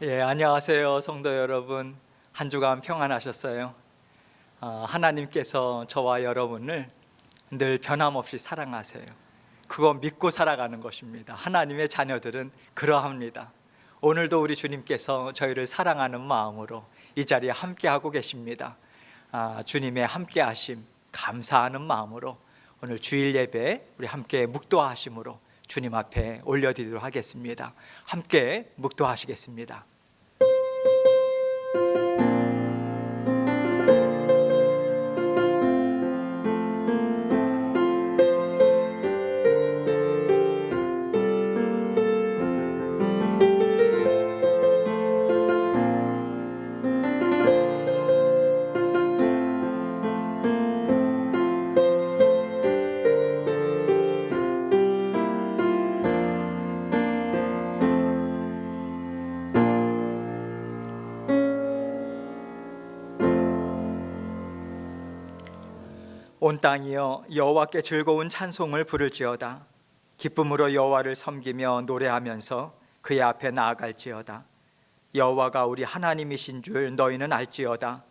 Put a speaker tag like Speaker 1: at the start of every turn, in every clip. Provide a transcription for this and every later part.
Speaker 1: 안녕하세요, 성도 여러분. 한 주간 평안하셨어요? 하나님께서 저와 여러분을 늘 변함없이 사랑하세요. 그거 믿고 살아가는 것입니다. 하나님의 자녀들은 그러합니다. 오늘도 우리 주님께서 저희를 사랑하는 마음으로 이 자리에 함께하고 계십니다. 주님의 함께하심 감사하는 마음으로 오늘 주일 예배 우리 함께 묵도하심으로 주님 앞에 올려드리도록 하겠습니다. 함께 묵도하시겠습니다. 온 땅이여 여호와께 즐거운 찬송을 부를지어다. 기쁨으로 여호와를 섬기며 노래하면서 그의 앞에 나아갈지어다. 여호와가 우리 하나님이신 줄 너희는 알지어다.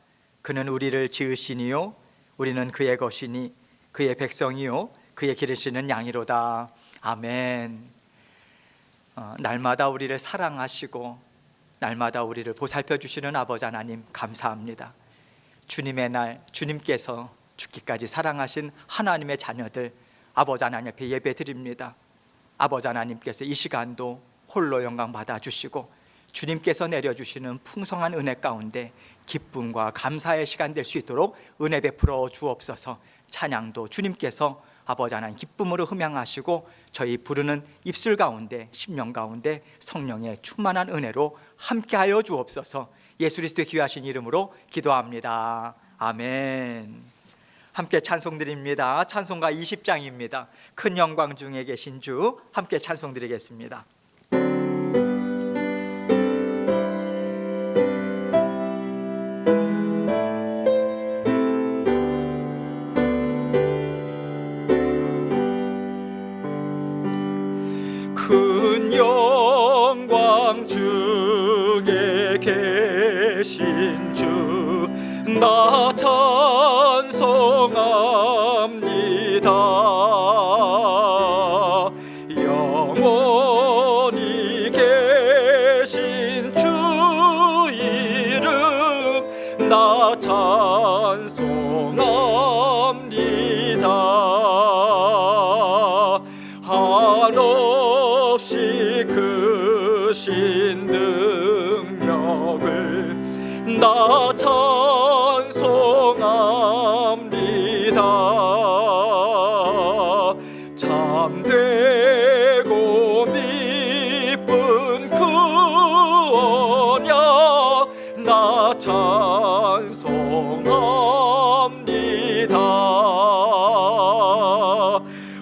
Speaker 1: 그는 우리를 지으시니요 우리는 그의 것이니 그의 백성이요 그의 기르시는 양이로다. 아멘. 날마다 우리를 사랑하시고 날마다 우리를 보살펴 주시는 아버지 하나님 감사합니다. 주님의 날 주님께서 죽기까지 사랑하신 하나님의 자녀들 아버지 하나님 앞에 예배 드립니다. 아버지 하나님께서 이 시간도 홀로 영광 받아주시고 주님께서 내려주시는 풍성한 은혜 가운데 기쁨과 감사의 시간 될 수 있도록 은혜 베풀어 주옵소서. 찬양도 주님께서 아버지 하나님 기쁨으로 흠양하시고 저희 부르는 입술 가운데 심령 가운데 성령의 충만한 은혜로 함께하여 주옵소서. 예수 그리스도의 귀하신 이름으로 기도합니다. 아멘. 함께 찬송드립니다. 찬송가 20장입니다. 큰 영광 중에 계신 주 함께 찬송드리겠습니다. 큰 영광 중에 계신 주 나 찬송합니다. 영원히 계신 주 이름 나 찬송합니다. 한없이 크신 능력을 나 찬송합니다. 참되고 미쁜 그 언약 나 찬송합니다.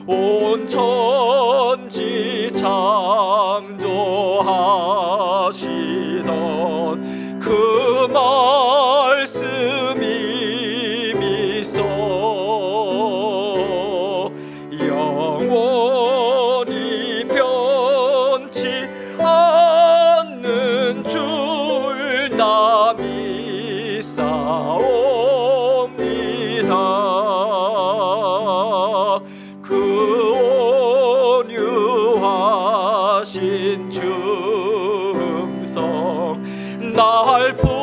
Speaker 1: 온 천지 창조하시던 그 말씀이 미소 영원히 변치 않는 줄 나 믿사옵니다. 그 온유하신 줌성 날 불러주시고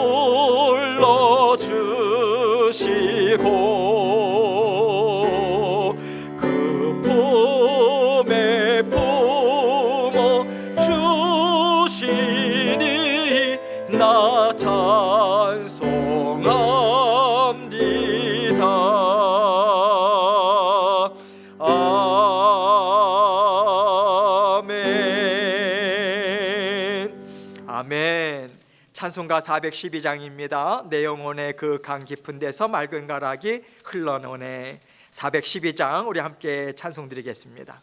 Speaker 1: 그 품에 품어 주시니 나 찬송합니다. 아멘. 아멘. 찬송가 412장입니다. 내 영혼의 그 강 깊은 데서 맑은 가락이 흘러오네. 412장 우리 함께 찬송 드리겠습니다.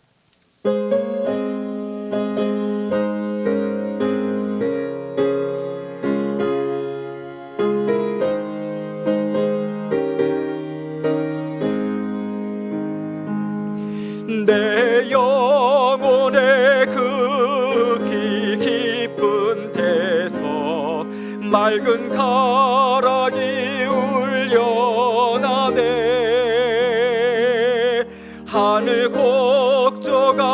Speaker 1: 내 영혼의 그 깊은 데서 맑은 가랑이 울려나네. 하늘 곡조가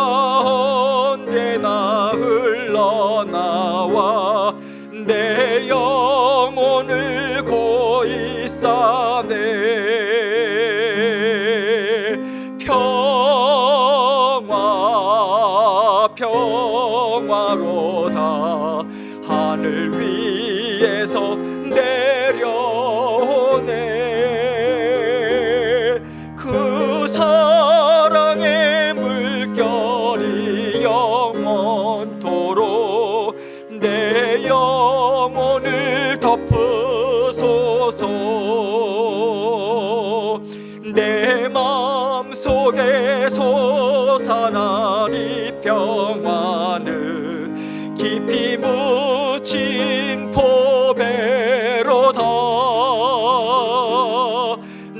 Speaker 1: 언제나 흘러나와 내 영혼을 고이 싸네. 평화로다. 하늘 위에서 내려오네. 그 사랑의 물결이 영원토록 내 영혼을 덮으소서. 내 마음속에 솟아나리 평화는 깊이 묻힌 보배로다.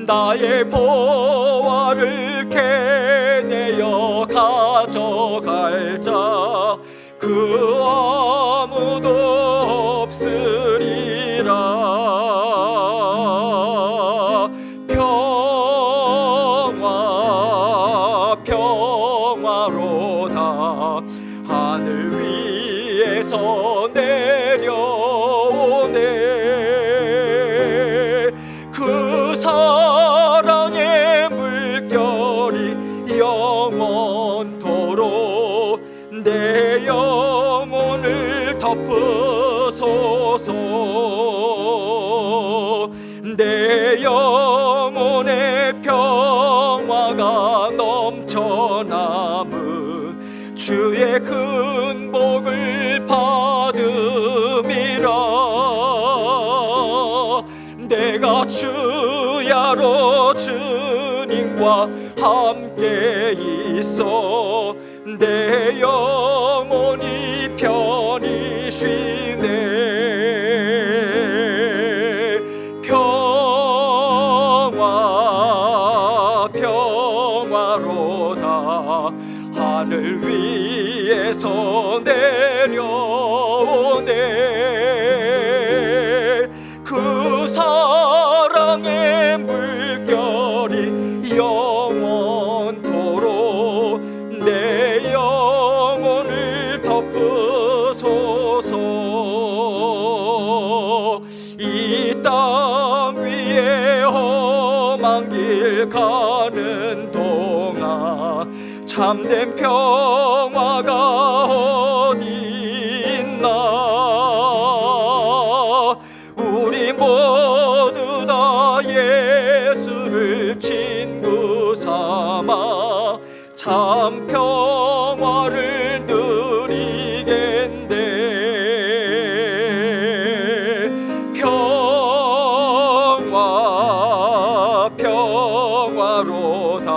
Speaker 1: 나의 보화를 캐내어 가져갈 자 그 아무도 없으리라. 평화로다. 하늘 위에서 내려오네. 그 사랑의 물결이 영원토록 내 영혼을 덮으소서. 내 영혼의 평화가 넘쳐남은 주의 큰 복을 받음이라. 내가 주야로 주님과 함께 있어 내 영혼이 편히 쉬네. 평화로다. 하늘 위에서 내려오네. 그 사랑의 물결이 영원토록 내 영혼을 덮으소서. 이 땅 위에 험한 길 가는 동안 참된 평화가 어디 있나. 우리 모두 다 예수를 친구 삼아 참 평화를 누리겠네. 평화로다.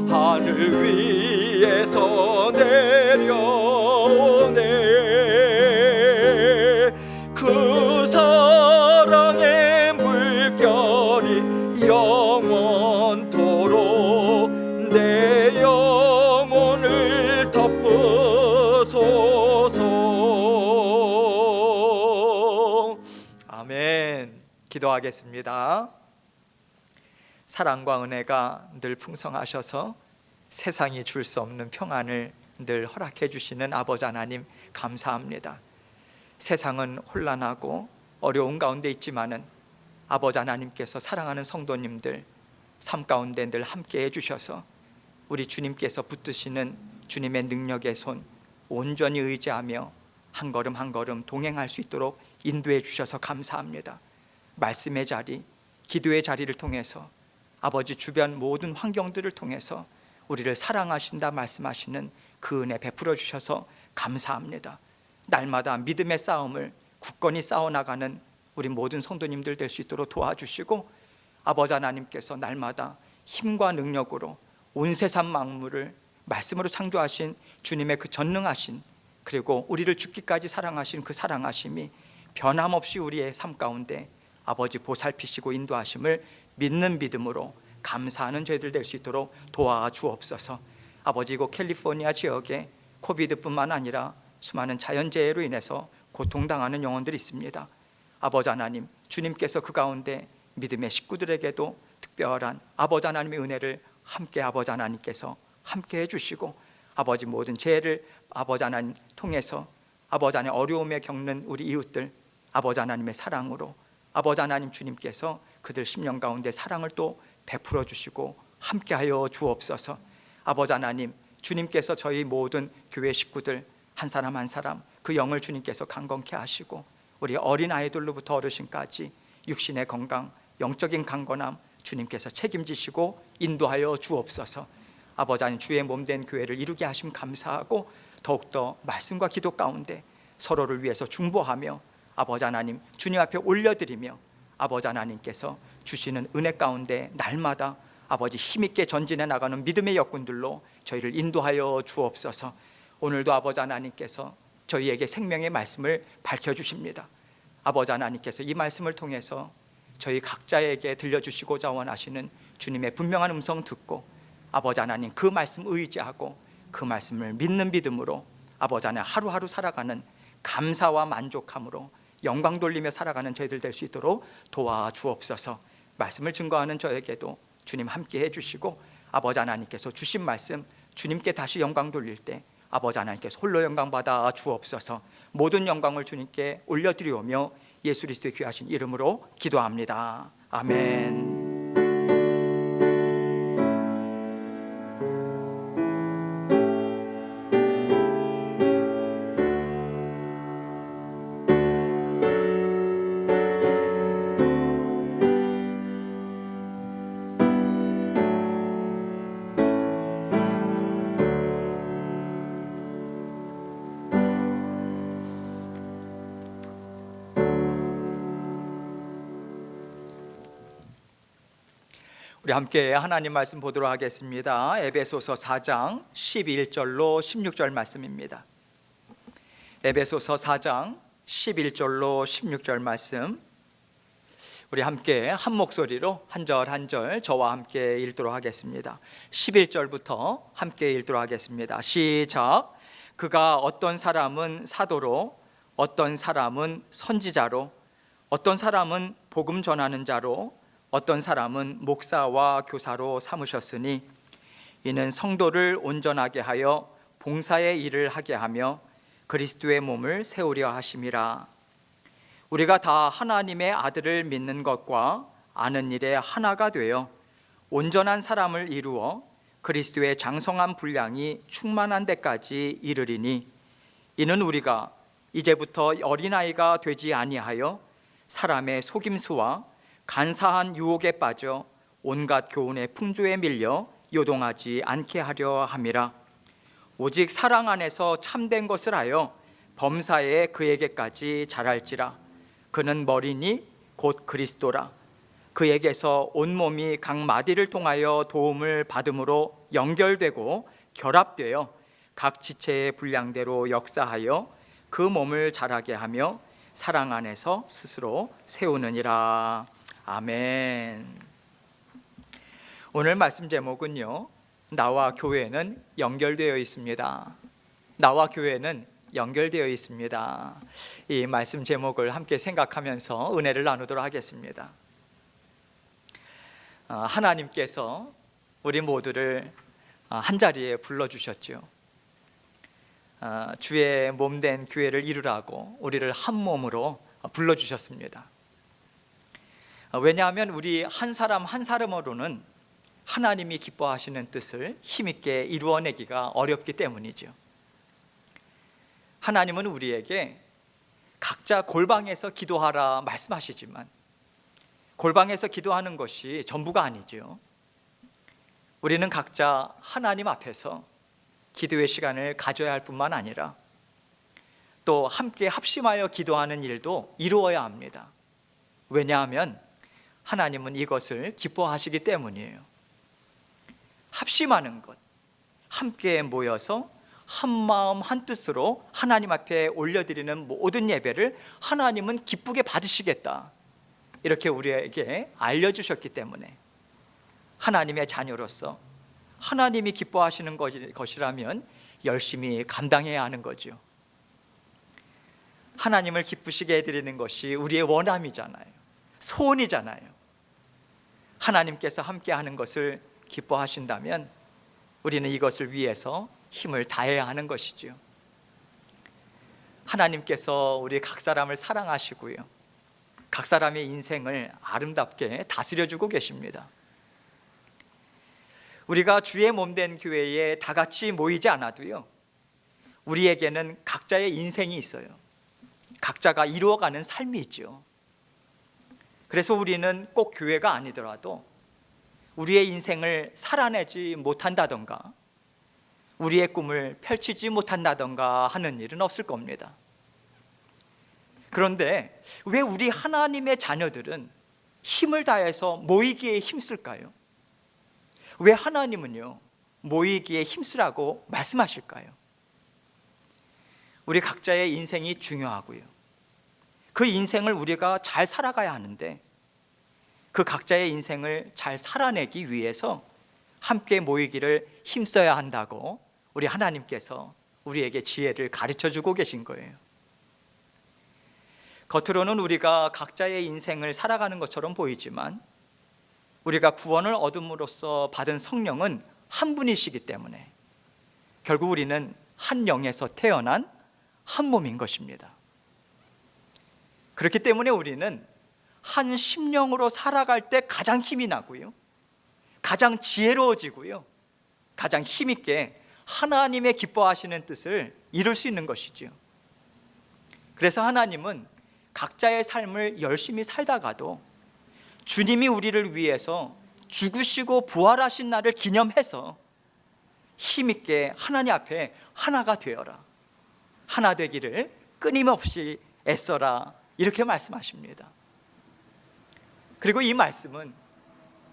Speaker 1: 하늘 위에서 내려오네. 그 사랑의 물결이 영원토록 내 영혼을 덮으소서. 아멘. 기도하겠습니다. 사랑과 은혜가 늘 풍성하셔서 세상이 줄 수 없는 평안을 늘 허락해 주시는 아버지 하나님 감사합니다. 세상은 혼란하고 어려운 가운데 있지만은 아버지 하나님께서 사랑하는 성도님들 삶 가운데 늘 함께 해주셔서 우리 주님께서 붙드시는 주님의 능력의 손 온전히 의지하며 한 걸음 한 걸음 동행할 수 있도록 인도해 주셔서 감사합니다. 말씀의 자리, 기도의 자리를 통해서 아버지 주변 모든 환경들을 통해서 우리를 사랑하신다 말씀하시는 그 은혜 베풀어 주셔서 감사합니다. 날마다 믿음의 싸움을 굳건히 싸워나가는 우리 모든 성도님들 될 수 있도록 도와주시고 아버지 하나님께서 날마다 힘과 능력으로 온 세상 만물을 말씀으로 창조하신 주님의 그 전능하신 그리고 우리를 죽기까지 사랑하신 그 사랑하심이 변함없이 우리의 삶 가운데 아버지 보살피시고 인도하심을 믿는 믿음으로 감사하는 저희들 될 수 있도록 도와 주옵소서. 아버지 이곳 캘리포니아 지역에 코비드뿐만 아니라 수많은 자연재해로 인해서 고통당하는 영혼들이 있습니다. 아버지 하나님, 주님께서 그 가운데 믿음의 식구들에게도 특별한 아버지 하나님의 은혜를 함께 아버지 하나님께서 함께 해주시고, 아버지 모든 죄를 아버지 하나님 통해서 아버지 하나님 어려움에 겪는 우리 이웃들 아버지 하나님의 사랑으로 아버지 하나님 주님께서 그들 심령 가운데 사랑을 또 베풀어 주시고 함께하여 주옵소서. 아버지 하나님, 주님께서 저희 모든 교회 식구들 한 사람 한 사람 그 영을 주님께서 강건케 하시고, 우리 어린 아이들로부터 어르신까지 육신의 건강, 영적인 강건함 주님께서 책임지시고 인도하여 주옵소서. 아버지 하나님, 주의 몸된 교회를 이루게 하심 감사하고, 더욱더 말씀과 기도 가운데 서로를 위해서 중보하며 아버지 하나님 주님 앞에 올려드리며, 아버지 하나님께서 주시는 은혜 가운데 날마다 아버지 힘있게 전진해 나가는 믿음의 역군들로 저희를 인도하여 주옵소서. 오늘도 아버지 하나님께서 저희에게 생명의 말씀을 밝혀주십니다. 아버지 하나님께서 이 말씀을 통해서 저희 각자에게 들려주시고자 원하시는 주님의 분명한 음성 듣고, 아버지 하나님 그 말씀 의지하고 그 말씀을 믿는 믿음으로 아버지 하나님 하루하루 살아가는 감사와 만족함으로 영광 돌리며 살아가는 저희들 될 수 있도록 도와주옵소서. 말씀을 증거하는 저에게도 주님 함께 해주시고, 아버지 하나님께서 주신 말씀 주님께 다시 영광 돌릴 때 아버지 하나님께서 홀로 영광 받아 주옵소서. 모든 영광을 주님께 올려드리오며 예수 그리스도의 귀하신 이름으로 기도합니다. 아멘. 우리 함께 하나님 말씀 보도록 하겠습니다. 에베소서 4장 11절로 16절 말씀입니다. 에베소서 4장 11절로 16절 말씀, 우리 함께 한 목소리로 한 절 한 절 저와 함께 읽도록 하겠습니다. 11절부터 함께 읽도록 하겠습니다. 시작. 그가 어떤 사람은 사도로, 어떤 사람은 선지자로, 어떤 사람은 복음 전하는 자로, 어떤 사람은 목사와 교사로 삼으셨으니, 이는 성도를 온전하게 하여 봉사의 일을 하게 하며 그리스도의 몸을 세우려 하심이라. 우리가 다 하나님의 아들을 믿는 것과 아는 일에 하나가 되어 온전한 사람을 이루어 그리스도의 장성한 분량이 충만한 데까지 이르리니, 이는 우리가 이제부터 어린아이가 되지 아니하여 사람의 속임수와 간사한 유혹에 빠져 온갖 교훈의 풍조에 밀려 요동하지 않게 하려 함이라. 오직 사랑 안에서 참된 것을 하여 범사에 그에게까지 자랄지라. 그는 머리니 곧 그리스도라. 그에게서 온몸이 각 마디를 통하여 도움을 받음으로 연결되고 결합되어 각 지체의 분량대로 역사하여 그 몸을 자라게 하며 사랑 안에서 스스로 세우느니라. 아멘. 오늘 말씀 제목은요, 나와 교회는 연결되어 있습니다. 나와 교회는 연결되어 있습니다. 이 말씀 제목을 함께 생각하면서 은혜를 나누도록 하겠습니다. 하나님께서 우리 모두를 한자리에 불러주셨죠. 주의 몸된 교회를 이루라고 우리를 한 몸으로 불러주셨습니다. 왜냐하면 우리 한 사람 한 사람으로는 하나님이 기뻐하시는 뜻을 힘있게 이루어내기가 어렵기 때문이죠. 하나님은 우리에게 각자 골방에서 기도하라 말씀하시지만 골방에서 기도하는 것이 전부가 아니죠. 우리는 각자 하나님 앞에서 기도의 시간을 가져야 할 뿐만 아니라 또 함께 합심하여 기도하는 일도 이루어야 합니다. 왜냐하면 하나님은 이것을 기뻐하시기 때문이에요. 합심하는 것, 함께 모여서 한 마음 한 뜻으로 하나님 앞에 올려드리는 모든 예배를 하나님은 기쁘게 받으시겠다, 이렇게 우리에게 알려주셨기 때문에 하나님의 자녀로서 하나님이 기뻐하시는 것이라면 열심히 감당해야 하는 거죠. 하나님을 기쁘시게 해드리는 것이 우리의 원함이잖아요. 소원이잖아요. 하나님께서 함께하는 것을 기뻐하신다면 우리는 이것을 위해서 힘을 다해야 하는 것이지요. 하나님께서 우리 각 사람을 사랑하시고요, 각 사람의 인생을 아름답게 다스려주고 계십니다. 우리가 주의 몸된 교회에 다 같이 모이지 않아도요, 우리에게는 각자의 인생이 있어요. 각자가 이루어가는 삶이 있죠. 그래서 우리는 꼭 교회가 아니더라도 우리의 인생을 살아내지 못한다던가 우리의 꿈을 펼치지 못한다던가 하는 일은 없을 겁니다. 그런데 왜 우리 하나님의 자녀들은 힘을 다해서 모이기에 힘쓸까요? 왜 하나님은요, 모이기에 힘쓰라고 말씀하실까요? 우리 각자의 인생이 중요하고요, 그 인생을 우리가 잘 살아가야 하는데 그 각자의 인생을 잘 살아내기 위해서 함께 모이기를 힘써야 한다고 우리 하나님께서 우리에게 지혜를 가르쳐주고 계신 거예요. 겉으로는 우리가 각자의 인생을 살아가는 것처럼 보이지만 우리가 구원을 얻음으로써 받은 성령은 한 분이시기 때문에 결국 우리는 한 영에서 태어난 한 몸인 것입니다. 그렇기 때문에 우리는 한 심령으로 살아갈 때 가장 힘이 나고요, 가장 지혜로워지고요, 가장 힘있게 하나님의 기뻐하시는 뜻을 이룰 수 있는 것이죠. 그래서 하나님은 각자의 삶을 열심히 살다가도 주님이 우리를 위해서 죽으시고 부활하신 날을 기념해서 힘있게 하나님 앞에 하나가 되어라, 하나 되기를 끊임없이 애써라, 이렇게 말씀하십니다. 그리고 이 말씀은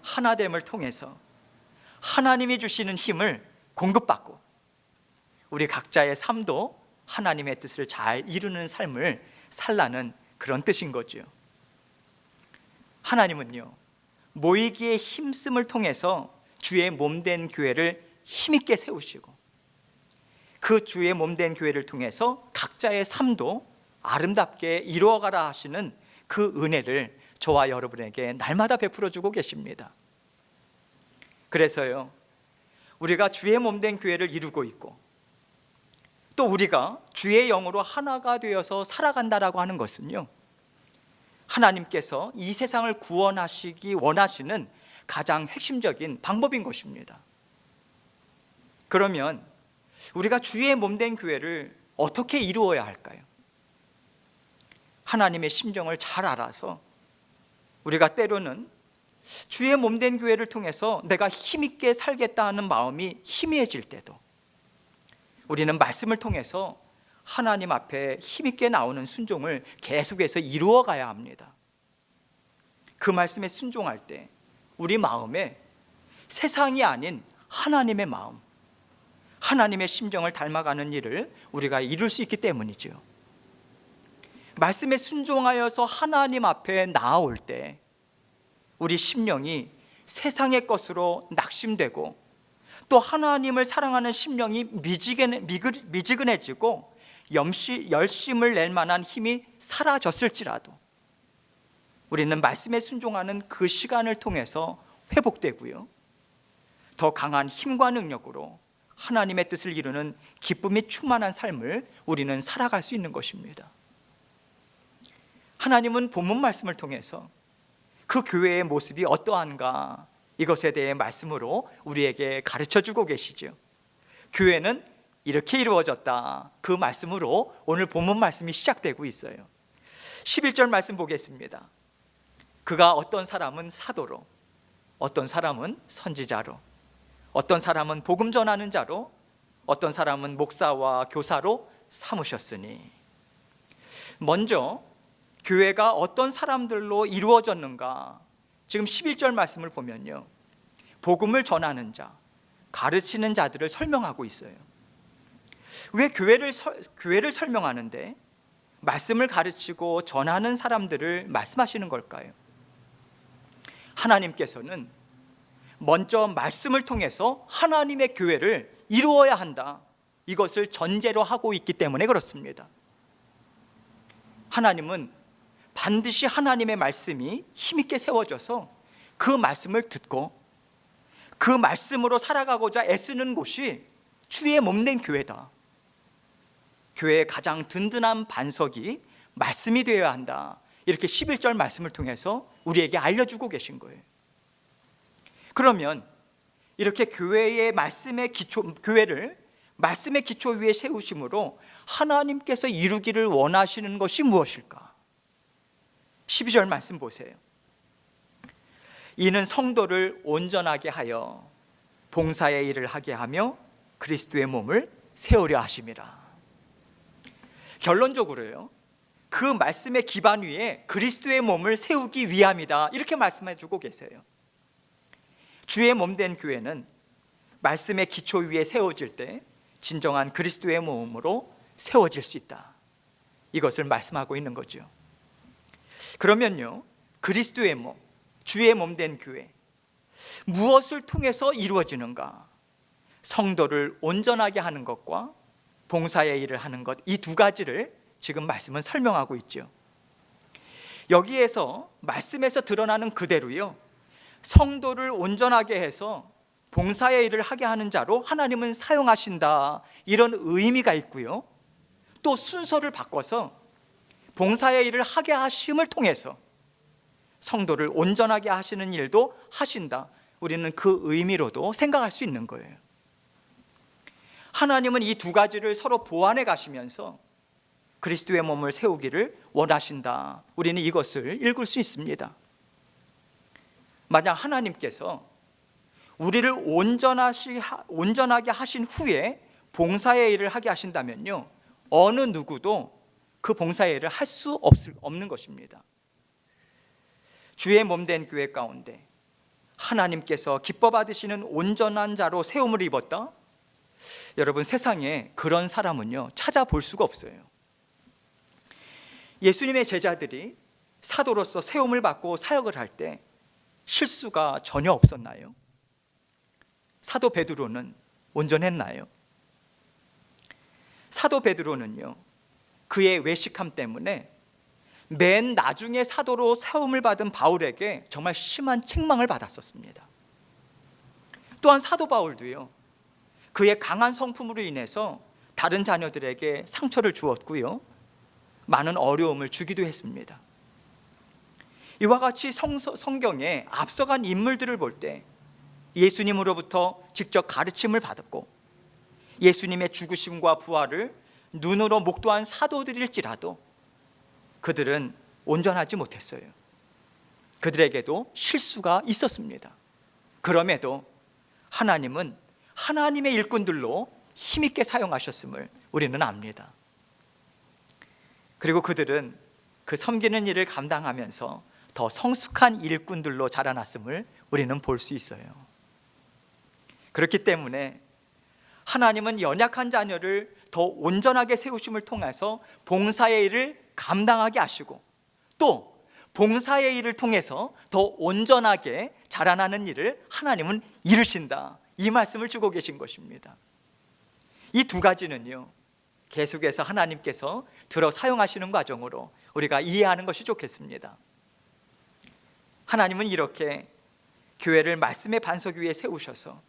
Speaker 1: 하나됨을 통해서 하나님이 주시는 힘을 공급받고 우리 각자의 삶도 하나님의 뜻을 잘 이루는 삶을 살라는 그런 뜻인 거죠. 하나님은요, 모이기에 힘씀을 통해서 주의 몸된 교회를 힘있게 세우시고 그 주의 몸된 교회를 통해서 각자의 삶도 아름답게 이루어가라 하시는 그 은혜를 저와 여러분에게 날마다 베풀어 주고 계십니다. 그래서요, 우리가 주의 몸된 교회를 이루고 있고 또 우리가 주의 영으로 하나가 되어서 살아간다라고 하는 것은요, 하나님께서 이 세상을 구원하시기 원하시는 가장 핵심적인 방법인 것입니다. 그러면 우리가 주의 몸된 교회를 어떻게 이루어야 할까요? 하나님의 심정을 잘 알아서 우리가 때로는 주의 몸된 교회를 통해서 내가 힘있게 살겠다 하는 마음이 희미해질 때도 우리는 말씀을 통해서 하나님 앞에 힘있게 나오는 순종을 계속해서 이루어가야 합니다. 그 말씀에 순종할 때 우리 마음에 세상이 아닌 하나님의 마음, 하나님의 심정을 닮아가는 일을 우리가 이룰 수 있기 때문이죠. 말씀에 순종하여서 하나님 앞에 나아올 때 우리 심령이 세상의 것으로 낙심되고 또 하나님을 사랑하는 심령이 미지근해지고 열심을 낼 만한 힘이 사라졌을지라도 우리는 말씀에 순종하는 그 시간을 통해서 회복되고요, 더 강한 힘과 능력으로 하나님의 뜻을 이루는 기쁨이 충만한 삶을 우리는 살아갈 수 있는 것입니다. 하나님은 본문 말씀을 통해서 그 교회의 모습이 어떠한가, 이것에 대해 말씀으로 우리에게 가르쳐주고 계시죠. 교회는 이렇게 이루어졌다, 그 말씀으로 오늘 본문 말씀이 시작되고 있어요. 11절 말씀 보겠습니다. 그가 어떤 사람은 사도로, 어떤 사람은 선지자로, 어떤 사람은 복음 전하는 자로, 어떤 사람은 목사와 교사로 삼으셨으니. 먼저 교회가 어떤 사람들로 이루어졌는가, 지금 11절 말씀을 보면요, 복음을 전하는 자, 가르치는 자들을 설명하고 있어요. 왜 교회를 설명하는데 말씀을 가르치고 전하는 사람들을 말씀하시는 걸까요? 하나님께서는 먼저 말씀을 통해서 하나님의 교회를 이루어야 한다, 이것을 전제로 하고 있기 때문에 그렇습니다. 하나님은 반드시 하나님의 말씀이 힘있게 세워져서 그 말씀을 듣고 그 말씀으로 살아가고자 애쓰는 곳이 주의 몸된 교회다. 교회의 가장 든든한 반석이 말씀이 되어야 한다. 이렇게 11절 말씀을 통해서 우리에게 알려주고 계신 거예요. 그러면 이렇게 교회의 교회를 말씀의 기초 위에 세우심으로 하나님께서 이루기를 원하시는 것이 무엇일까? 12절 말씀 보세요. 이는 성도를 온전하게 하여 봉사의 일을 하게 하며 그리스도의 몸을 세우려 하심이라. 결론적으로요, 그 말씀의 기반 위에 그리스도의 몸을 세우기 위함이다. 이렇게 말씀해 주고 계세요. 주의 몸된 교회는 말씀의 기초 위에 세워질 때 진정한 그리스도의 몸으로 세워질 수 있다. 이것을 말씀하고 있는 거죠. 그러면요, 그리스도의 몸, 주의 몸된 교회, 무엇을 통해서 이루어지는가? 성도를 온전하게 하는 것과 봉사의 일을 하는 것, 이 두 가지를 지금 말씀은 설명하고 있죠. 여기에서 말씀에서 드러나는 그대로요, 성도를 온전하게 해서 봉사의 일을 하게 하는 자로 하나님은 사용하신다, 이런 의미가 있고요, 또 순서를 바꿔서 봉사의 일을 하게 하심을 통해서 성도를 온전하게 하시는 일도 하신다, 우리는 그 의미로도 생각할 수 있는 거예요. 하나님은 이 두 가지를 서로 보완해 가시면서 그리스도의 몸을 세우기를 원하신다, 우리는 이것을 읽을 수 있습니다. 만약 하나님께서 우리를 온전하게 하신 후에 봉사의 일을 하게 하신다면요, 어느 누구도 그 봉사의 일을 할 수 없는 것입니다. 주의 몸된 교회 가운데 하나님께서 기뻐 받으시는 온전한 자로 세움을 입었다? 여러분, 세상에 그런 사람은요, 찾아볼 수가 없어요. 예수님의 제자들이 사도로서 세움을 받고 사역을 할 때 실수가 전혀 없었나요? 사도 베드로는 온전했나요? 사도 베드로는요, 그의 외식함 때문에 맨 나중에 사도로 세움을 받은 바울에게 정말 심한 책망을 받았었습니다. 또한 사도 바울도요, 그의 강한 성품으로 인해서 다른 자녀들에게 상처를 주었고요, 많은 어려움을 주기도 했습니다. 이와 같이 성경에 앞서간 인물들을 볼 때 예수님으로부터 직접 가르침을 받았고 예수님의 죽으심과 부활을 눈으로 목도한 사도들일지라도 그들은 온전하지 못했어요. 그들에게도 실수가 있었습니다. 그럼에도 하나님은 하나님의 일꾼들로 힘있게 사용하셨음을 우리는 압니다. 그리고 그들은 그 섬기는 일을 감당하면서 더 성숙한 일꾼들로 자라났음을 우리는 볼 수 있어요. 그렇기 때문에 하나님은 연약한 자녀를 더 온전하게 세우심을 통해서 봉사의 일을 감당하게 하시고 또 봉사의 일을 통해서 더 온전하게 자라나는 일을 하나님은 이루신다, 이 말씀을 주고 계신 것입니다. 이 두 가지는요, 계속해서 하나님께서 들어 사용하시는 과정으로 우리가 이해하는 것이 좋겠습니다. 하나님은 이렇게 교회를 말씀의 반석 위에 세우셔서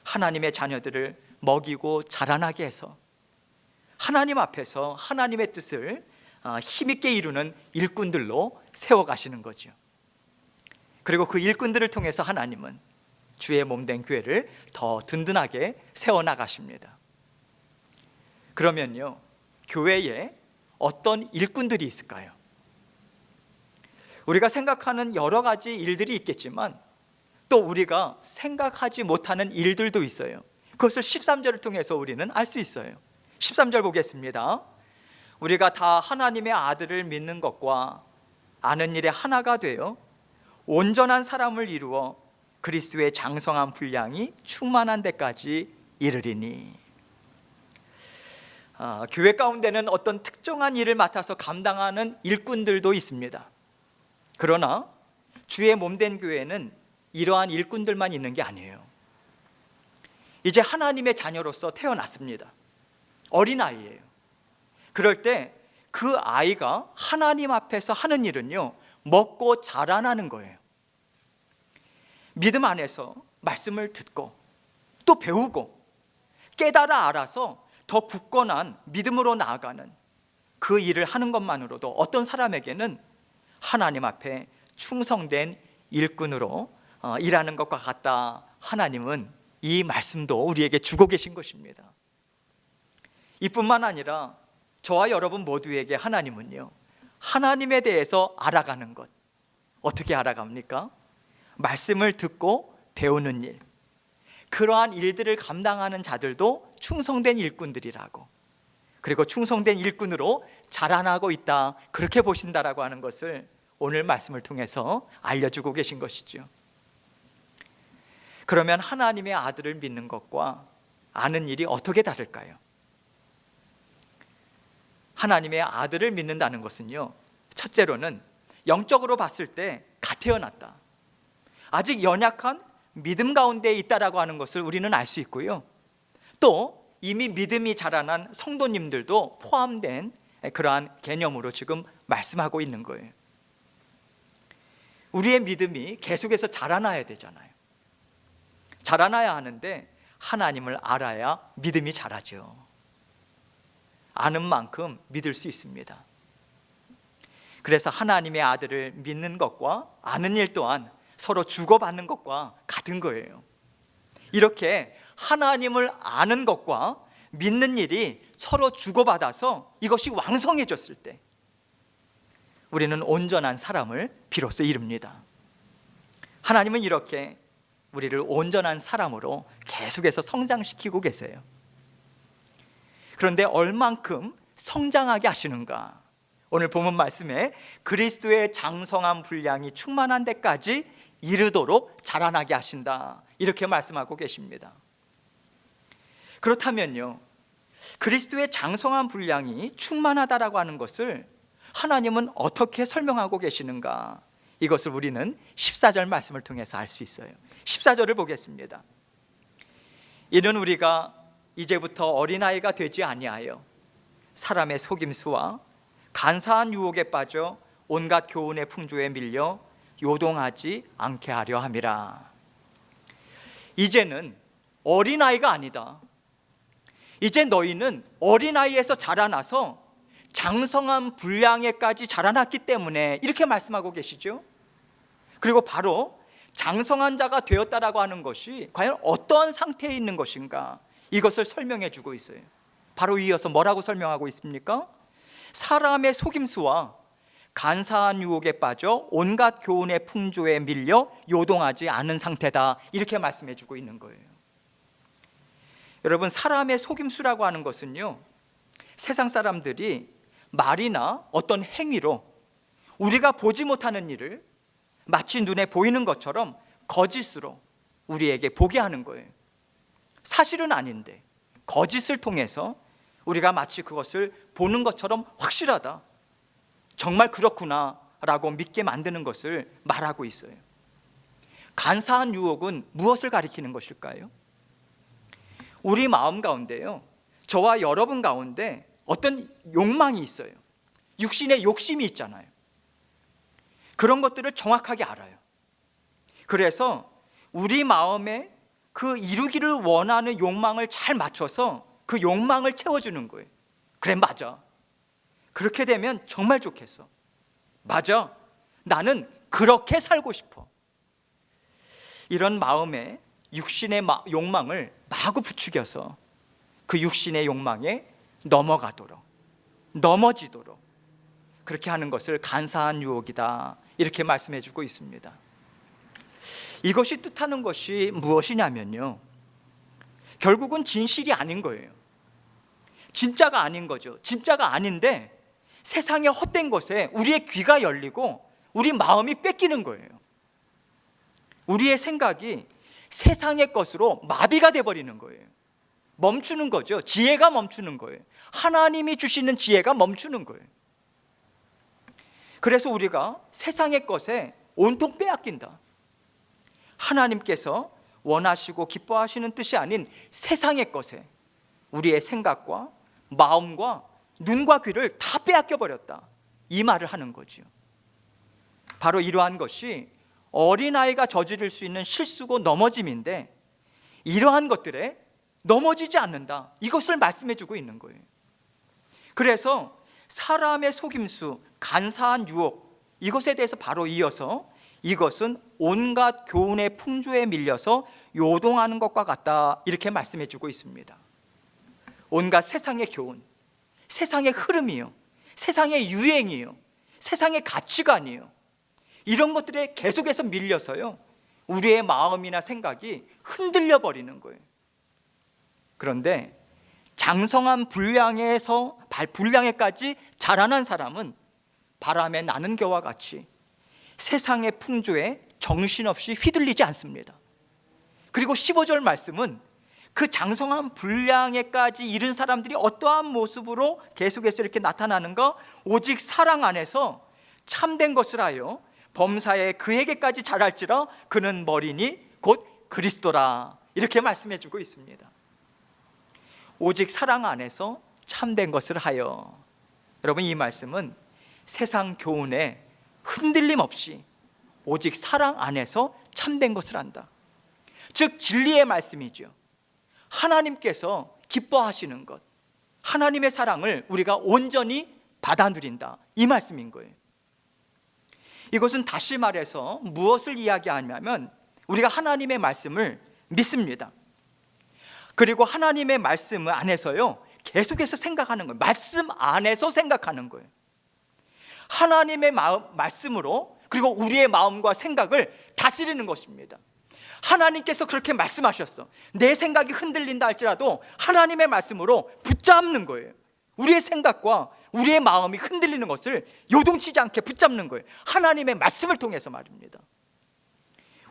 Speaker 1: 하나님의 자녀들을 먹이고 자라나게 해서 하나님 앞에서 하나님의 뜻을 힘있게 이루는 일꾼들로 세워가시는 거죠. 그리고 그 일꾼들을 통해서 하나님은 주의 몸된 교회를 더 든든하게 세워나가십니다. 그러면요, 교회에 어떤 일꾼들이 있을까요? 우리가 생각하는 여러 가지 일들이 있겠지만 또 우리가 생각하지 못하는 일들도 있어요. 그것을 13절을 통해서 우리는 알 수 있어요. 13절 보겠습니다. 우리가 다 하나님의 아들을 믿는 것과 아는 일에 하나가 되어 온전한 사람을 이루어 그리스도의 장성한 분량이 충만한 데까지 이르리니. 교회 가운데는 어떤 특정한 일을 맡아서 감당하는 일꾼들도 있습니다. 그러나 주의 몸된 교회는 이러한 일꾼들만 있는 게 아니에요. 이제 하나님의 자녀로서 태어났습니다. 어린아이예요. 그럴 때 그 아이가 하나님 앞에서 하는 일은요, 먹고 자라나는 거예요. 믿음 안에서 말씀을 듣고 또 배우고 깨달아 알아서 더 굳건한 믿음으로 나아가는 그 일을 하는 것만으로도 어떤 사람에게는 하나님 앞에 충성된 일꾼으로 일하는 것과 같다. 하나님은 이 말씀도 우리에게 주고 계신 것입니다. 이뿐만 아니라 저와 여러분 모두에게 하나님은요, 하나님에 대해서 알아가는 것, 어떻게 알아갑니까? 말씀을 듣고 배우는 일, 그러한 일들을 감당하는 자들도 충성된 일꾼들이라고, 그리고 충성된 일꾼으로 자라나고 있다, 그렇게 보신다라고 하는 것을 오늘 말씀을 통해서 알려주고 계신 것이죠. 그러면 하나님의 아들을 믿는 것과 아는 일이 어떻게 다를까요? 하나님의 아들을 믿는다는 것은요, 첫째로는 영적으로 봤을 때 갓 태어났다, 아직 연약한 믿음 가운데 있다라고 하는 것을 우리는 알 수 있고요, 또 이미 믿음이 자라난 성도님들도 포함된 그러한 개념으로 지금 말씀하고 있는 거예요. 우리의 믿음이 계속해서 자라나야 되잖아요. 자라나야 하는데 하나님을 알아야 믿음이 자라죠. 아는 만큼 믿을 수 있습니다. 그래서 하나님의 아들을 믿는 것과 아는 일 또한 서로 주고받는 것과 같은 거예요. 이렇게 하나님을 아는 것과 믿는 일이 서로 주고받아서 이것이 왕성해졌을 때 우리는 온전한 사람을 비로소 이룹니다. 하나님은 이렇게 우리를 온전한 사람으로 계속해서 성장시키고 계세요. 그런데 얼만큼 성장하게 하시는가? 오늘 본문 말씀에 그리스도의 장성한 분량이 충만한 데까지 이르도록 자라나게 하신다, 이렇게 말씀하고 계십니다. 그렇다면요, 그리스도의 장성한 분량이 충만하다라고 하는 것을 하나님은 어떻게 설명하고 계시는가? 이것을 우리는 14절 말씀을 통해서 알 수 있어요. 14절을 보겠습니다. 이는 우리가 이제부터 어린아이가 되지 아니하여 사람의 속임수와 간사한 유혹에 빠져 온갖 교훈의 풍조에 밀려 요동하지 않게 하려 함이라. 이제는 어린아이가 아니다. 이제 너희는 어린아이에서 자라나서 장성한 분량에까지 자라났기 때문에, 이렇게 말씀하고 계시죠. 그리고 바로 장성한 자가 되었다라고 하는 것이 과연 어떠한 상태에 있는 것인가, 이것을 설명해 주고 있어요. 바로 이어서 뭐라고 설명하고 있습니까? 사람의 속임수와 간사한 유혹에 빠져 온갖 교훈의 풍조에 밀려 요동하지 않은 상태다, 이렇게 말씀해 주고 있는 거예요. 여러분, 사람의 속임수라고 하는 것은요, 세상 사람들이 말이나 어떤 행위로 우리가 보지 못하는 일을 마치 눈에 보이는 것처럼 거짓으로 우리에게 보게 하는 거예요. 사실은 아닌데 거짓을 통해서 우리가 마치 그것을 보는 것처럼 확실하다, 정말 그렇구나 라고 믿게 만드는 것을 말하고 있어요. 간사한 유혹은 무엇을 가리키는 것일까요? 우리 마음 가운데요, 저와 여러분 가운데 어떤 욕망이 있어요. 육신의 욕심이 있잖아요. 그런 것들을 정확하게 알아요. 그래서 우리 마음에 그 이루기를 원하는 욕망을 잘 맞춰서 그 욕망을 채워주는 거예요. 그래, 맞아, 그렇게 되면 정말 좋겠어, 맞아, 나는 그렇게 살고 싶어. 이런 마음에 육신의 욕망을 마구 부추겨서 그 육신의 욕망에 넘어지도록 그렇게 하는 것을 간사한 유혹이다, 이렇게 말씀해 주고 있습니다. 이것이 뜻하는 것이 무엇이냐면요, 결국은 진실이 아닌 거예요. 진짜가 아닌 거죠. 진짜가 아닌데 세상의 헛된 것에 우리의 귀가 열리고 우리 마음이 뺏기는 거예요. 우리의 생각이 세상의 것으로 마비가 돼버리는 거예요. 멈추는 거죠. 지혜가 멈추는 거예요. 하나님이 주시는 지혜가 멈추는 거예요. 그래서 우리가 세상의 것에 온통 빼앗긴다. 하나님께서 원하시고 기뻐하시는 뜻이 아닌 세상의 것에 우리의 생각과 마음과 눈과 귀를 다 빼앗겨 버렸다, 이 말을 하는 거지요. 바로 이러한 것이 어린아이가 저지를 수 있는 실수고 넘어짐인데, 이러한 것들에 넘어지지 않는다, 이것을 말씀해 주고 있는 거예요. 그래서 사람의 속임수, 간사한 유혹, 이것에 대해서 바로 이어서 이것은 온갖 교훈의 풍조에 밀려서 요동하는 것과 같다, 이렇게 말씀해 주고 있습니다. 온갖 세상의 교훈, 세상의 흐름이요, 세상의 유행이요, 세상의 가치관이요, 이런 것들에 계속해서 밀려서요, 우리의 마음이나 생각이 흔들려 버리는 거예요. 그런데 장성한 분량에까지 자라난 사람은 바람에 나는 겨와 같이 세상의 풍조에 정신없이 휘둘리지 않습니다. 그리고 15절 말씀은 그 장성한 분량에까지 이른 사람들이 어떠한 모습으로 계속해서 이렇게 나타나는가? 오직 사랑 안에서 참된 것을 하여 범사에 그에게까지 자랄지라 그는 머리니 곧 그리스도라, 이렇게 말씀해 주고 있습니다. 오직 사랑 안에서 참된 것을 하여, 여러분, 이 말씀은 세상 교훈에 흔들림 없이 오직 사랑 안에서 참된 것을 한다, 즉 진리의 말씀이죠. 하나님께서 기뻐하시는 것, 하나님의 사랑을 우리가 온전히 받아 누린다, 이 말씀인 거예요. 이것은 다시 말해서 무엇을 이야기하냐면, 우리가 하나님의 말씀을 믿습니다. 그리고 하나님의 말씀 안에서요, 계속해서 생각하는 거예요. 말씀 안에서 생각하는 거예요. 하나님의 말씀으로, 그리고 우리의 마음과 생각을 다스리는 것입니다. 하나님께서 그렇게 말씀하셨어, 내 생각이 흔들린다 할지라도 하나님의 말씀으로 붙잡는 거예요. 우리의 생각과 우리의 마음이 흔들리는 것을 요동치지 않게 붙잡는 거예요. 하나님의 말씀을 통해서 말입니다.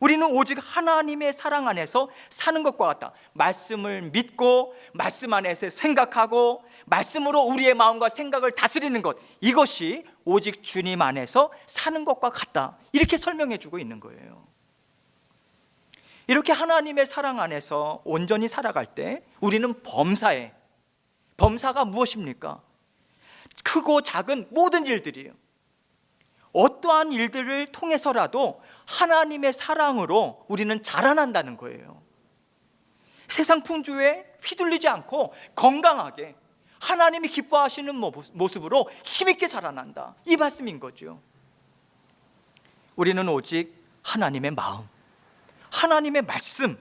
Speaker 1: 우리는 오직 하나님의 사랑 안에서 사는 것과 같다. 말씀을 믿고 말씀 안에서 생각하고 말씀으로 우리의 마음과 생각을 다스리는 것, 이것이 오직 주님 안에서 사는 것과 같다, 이렇게 설명해 주고 있는 거예요. 이렇게 하나님의 사랑 안에서 온전히 살아갈 때 우리는 범사가 무엇입니까? 크고 작은 모든 일들이에요. 어떠한 일들을 통해서라도 하나님의 사랑으로 우리는 자라난다는 거예요. 세상 풍조에 휘둘리지 않고 건강하게 하나님이 기뻐하시는 모습으로 힘있게 자라난다, 이 말씀인 거죠. 우리는 오직 하나님의 마음, 하나님의 말씀,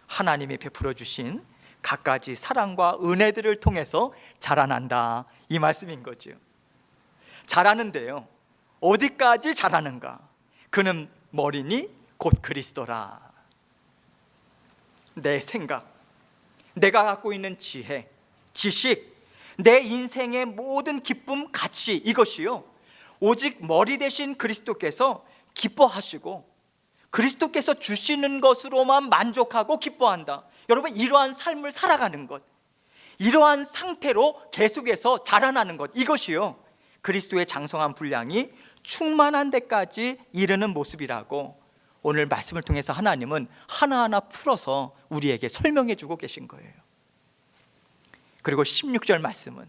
Speaker 1: 하나님이 베풀어 주신 갖가지 사랑과 은혜들을 통해서 자라난다, 이 말씀인 거죠. 자라는데요, 어디까지 자라는가? 그는 머리니 곧 그리스도라. 내 생각, 내가 갖고 있는 지혜, 지식, 내 인생의 모든 기쁨, 가치, 이것이요, 오직 머리 대신 그리스도께서 기뻐하시고 그리스도께서 주시는 것으로만 만족하고 기뻐한다. 여러분, 이러한 삶을 살아가는 것, 이러한 상태로 계속해서 자라나는 것, 이것이요, 그리스도의 장성한 분량이 충만한 데까지 이르는 모습이라고 오늘 말씀을 통해서 하나님은 하나하나 풀어서 우리에게 설명해 주고 계신 거예요. 그리고 16절 말씀은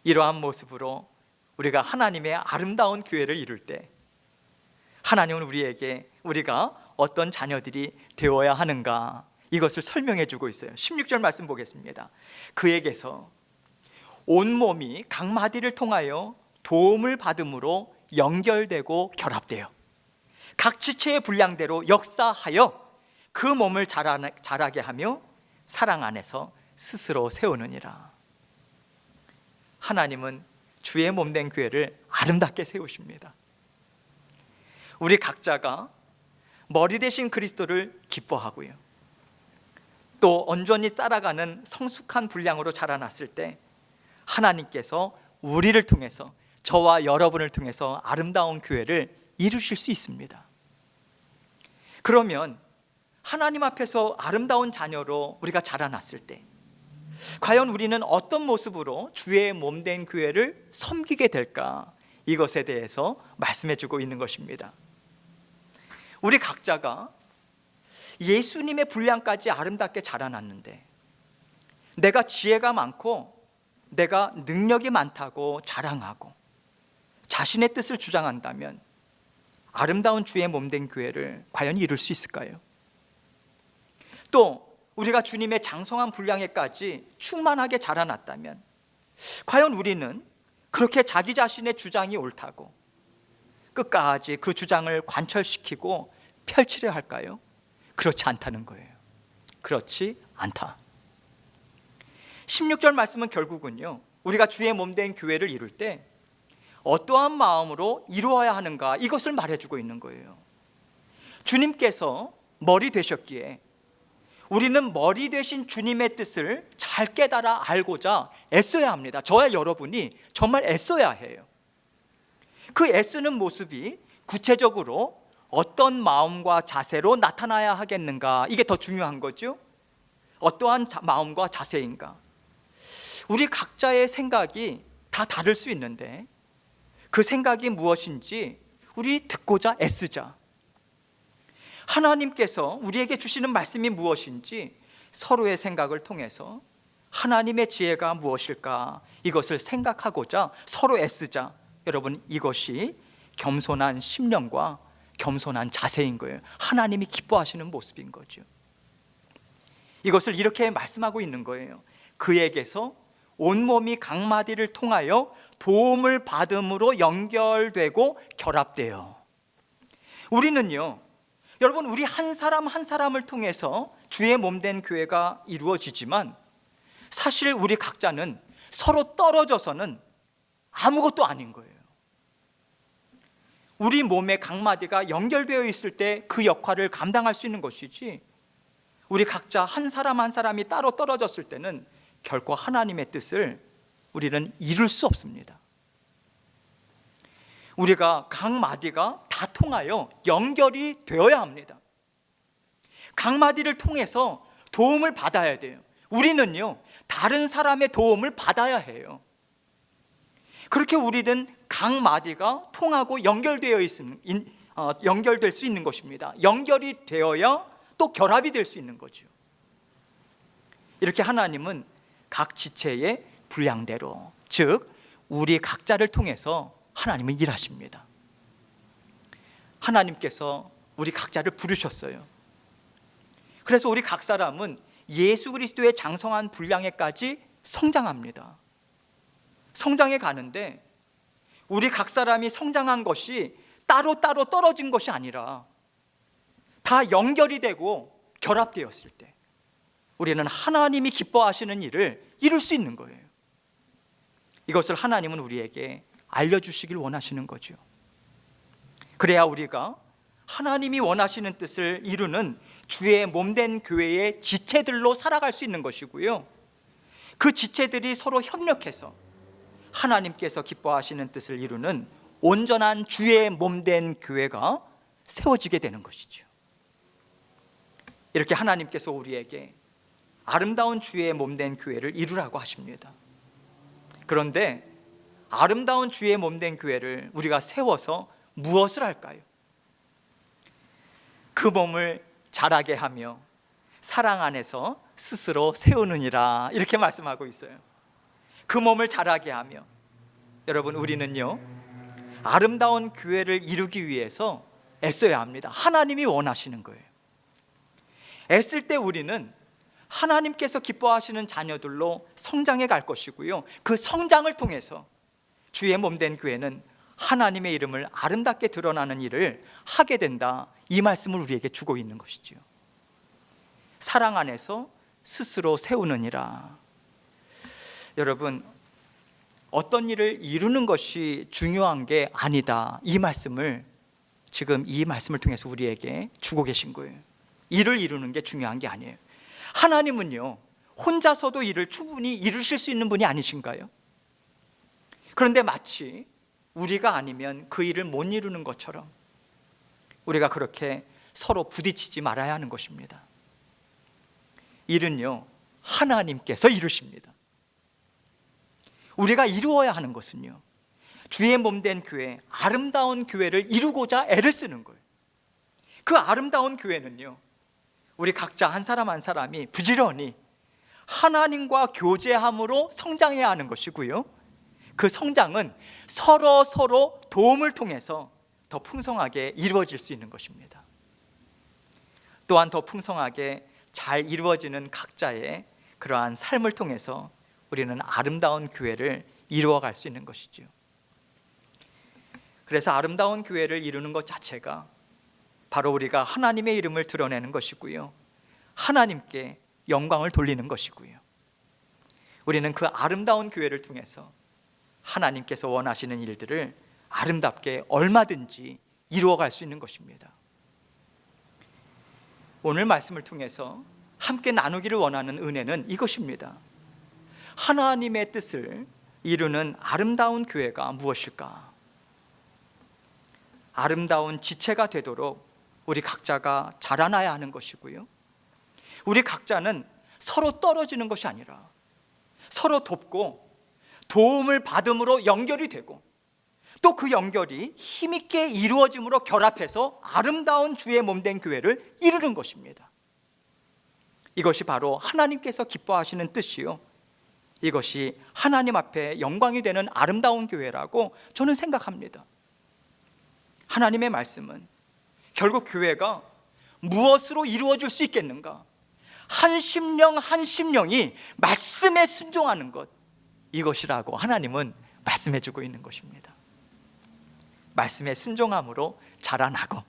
Speaker 1: 이러한 모습으로 우리가 하나님의 아름다운 교회를 이룰 때 하나님은 우리에게 우리가 어떤 자녀들이 되어야 하는가, 이것을 설명해 주고 있어요. 16절 말씀 보겠습니다. 그에게서 온몸이 각 마디를 통하여 도움을 받음으로 연결되고 결합되어 각 지체의 분량대로 역사하여 그 몸을 자라게 하며 사랑 안에서 스스로 세우느니라. 하나님은 주의 몸된 교회를 아름답게 세우십니다. 우리 각자가 머리 대신 그리스도를 기뻐하고요, 또 온전히 따라가는 성숙한 분량으로 자라났을 때 하나님께서 우리를 통해서, 저와 여러분을 통해서 아름다운 교회를 이루실 수 있습니다. 그러면 하나님 앞에서 아름다운 자녀로 우리가 자라났을 때 과연 우리는 어떤 모습으로 주의 몸된 교회를 섬기게 될까, 이것에 대해서 말씀해 주고 있는 것입니다. 우리 각자가 예수님의 분량까지 아름답게 자라났는데, 내가 지혜가 많고 내가 능력이 많다고 자랑하고 자신의 뜻을 주장한다면 아름다운 주의 몸된 교회를 과연 이룰 수 있을까요? 또 우리가 주님의 장성한 분량에까지 충만하게 자라났다면 과연 우리는 그렇게 자기 자신의 주장이 옳다고 끝까지 그 주장을 관철시키고 펼치려 할까요? 그렇지 않다는 거예요. 그렇지 않다. 16절 말씀은 결국은요, 우리가 주의 몸된 교회를 이룰 때 어떠한 마음으로 이루어야 하는가, 이것을 말해주고 있는 거예요. 주님께서 머리 되셨기에 우리는 머리 되신 주님의 뜻을 잘 깨달아 알고자 애써야 합니다. 저와 여러분이 정말 애써야 해요. 그 애쓰는 모습이 구체적으로 어떤 마음과 자세로 나타나야 하겠는가, 이게 더 중요한 거죠. 어떠한 마음과 자세인가. 우리 각자의 생각이 다 다를 수 있는데 그 생각이 무엇인지 우리 듣고자 애쓰자. 하나님께서 우리에게 주시는 말씀이 무엇인지 서로의 생각을 통해서 하나님의 지혜가 무엇일까, 이것을 생각하고자 서로 애쓰자. 여러분, 이것이 겸손한 심령과 겸손한 자세인 거예요. 하나님이 기뻐하시는 모습인 거죠. 이것을 이렇게 말씀하고 있는 거예요. 그에게서 온몸이 각마디를 통하여 도움을 받음으로 연결되고 결합돼요. 우리는요, 여러분, 우리 한 사람 한 사람을 통해서 주의 몸된 교회가 이루어지지만 사실 우리 각자는 서로 떨어져서는 아무것도 아닌 거예요. 우리 몸의 각마디가 연결되어 있을 때 그 역할을 감당할 수 있는 것이지, 우리 각자 한 사람 한 사람이 따로 떨어졌을 때는 결코 하나님의 뜻을 우리는 이룰 수 없습니다. 우리가 각 마디가 다 통하여 연결이 되어야 합니다. 각 마디를 통해서 도움을 받아야 돼요. 우리는요, 다른 사람의 도움을 받아야 해요. 그렇게 우리는 각 마디가 통하고 연결될 수 있는 것입니다. 연결이 되어야 또 결합이 될 수 있는 거죠. 이렇게 하나님은 각 지체의 분량대로, 즉 우리 각자를 통해서 하나님은 일하십니다. 하나님께서 우리 각자를 부르셨어요. 그래서 우리 각 사람은 예수 그리스도의 장성한 분량에까지 성장합니다. 성장해 가는데 우리 각 사람이 성장한 것이 따로따로 떨어진 것이 아니라 다 연결이 되고 결합되었을 때 우리는 하나님이 기뻐하시는 일을 이룰 수 있는 거예요. 이것을 하나님은 우리에게 알려주시길 원하시는 거죠. 그래야 우리가 하나님이 원하시는 뜻을 이루는 주의 몸된 교회의 지체들로 살아갈 수 있는 것이고요, 그 지체들이 서로 협력해서 하나님께서 기뻐하시는 뜻을 이루는 온전한 주의 몸된 교회가 세워지게 되는 것이죠. 이렇게 하나님께서 우리에게 아름다운 주의 몸된 교회를 이루라고 하십니다. 그런데 아름다운 주의 몸된 교회를 우리가 세워서 무엇을 할까요? 그 몸을 자라게 하며 사랑 안에서 스스로 세우느니라, 이렇게 말씀하고 있어요. 그 몸을 자라게 하며, 여러분, 우리는요, 아름다운 교회를 이루기 위해서 애써야 합니다. 하나님이 원하시는 거예요. 애쓸 때 우리는 하나님께서 기뻐하시는 자녀들로 성장해 갈 것이고요, 그 성장을 통해서 주의 몸된 교회는 하나님의 이름을 아름답게 드러나는 일을 하게 된다, 이 말씀을 우리에게 주고 있는 것이죠. 사랑 안에서 스스로 세우느니라. 여러분, 어떤 일을 이루는 것이 중요한 게 아니다, 이 말씀을 지금 이 말씀을 통해서 우리에게 주고 계신 거예요. 일을 이루는 게 중요한 게 아니에요. 하나님은요, 혼자서도 일을 충분히 이루실 수 있는 분이 아니신가요? 그런데 마치 우리가 아니면 그 일을 못 이루는 것처럼 우리가 그렇게 서로 부딪히지 말아야 하는 것입니다. 일은요, 하나님께서 이루십니다. 우리가 이루어야 하는 것은요, 주의 몸된 교회, 아름다운 교회를 이루고자 애를 쓰는 거예요. 그 아름다운 교회는요, 우리 각자 한 사람 한 사람이 부지런히 하나님과 교제함으로 성장해야 하는 것이고요, 그 성장은 서로 도움을 통해서 더 풍성하게 이루어질 수 있는 것입니다. 또한 더 풍성하게 잘 이루어지는 각자의 그러한 삶을 통해서 우리는 아름다운 교회를 이루어갈 수 있는 것이죠. 그래서 아름다운 교회를 이루는 것 자체가 바로 우리가 하나님의 이름을 드러내는 것이고요, 하나님께 영광을 돌리는 것이고요, 우리는 그 아름다운 교회를 통해서 하나님께서 원하시는 일들을 아름답게 얼마든지 이루어갈 수 있는 것입니다. 오늘 말씀을 통해서 함께 나누기를 원하는 은혜는 이것입니다. 하나님의 뜻을 이루는 아름다운 교회가 무엇일까? 아름다운 지체가 되도록 우리 각자가 자라나야 하는 것이고요, 우리 각자는 서로 떨어지는 것이 아니라 서로 돕고 도움을 받음으로 연결이 되고, 또 그 연결이 힘있게 이루어짐으로 결합해서 아름다운 주의 몸된 교회를 이루는 것입니다. 이것이 바로 하나님께서 기뻐하시는 뜻이요, 이것이 하나님 앞에 영광이 되는 아름다운 교회라고 저는 생각합니다. 하나님의 말씀은 결국 교회가 무엇으로 이루어질 수 있겠는가? 한 심령 한 심령이 말씀에 순종하는 것, 이것이라고 하나님은 말씀해 주고 있는 것입니다. 말씀에 순종함으로 자라나고,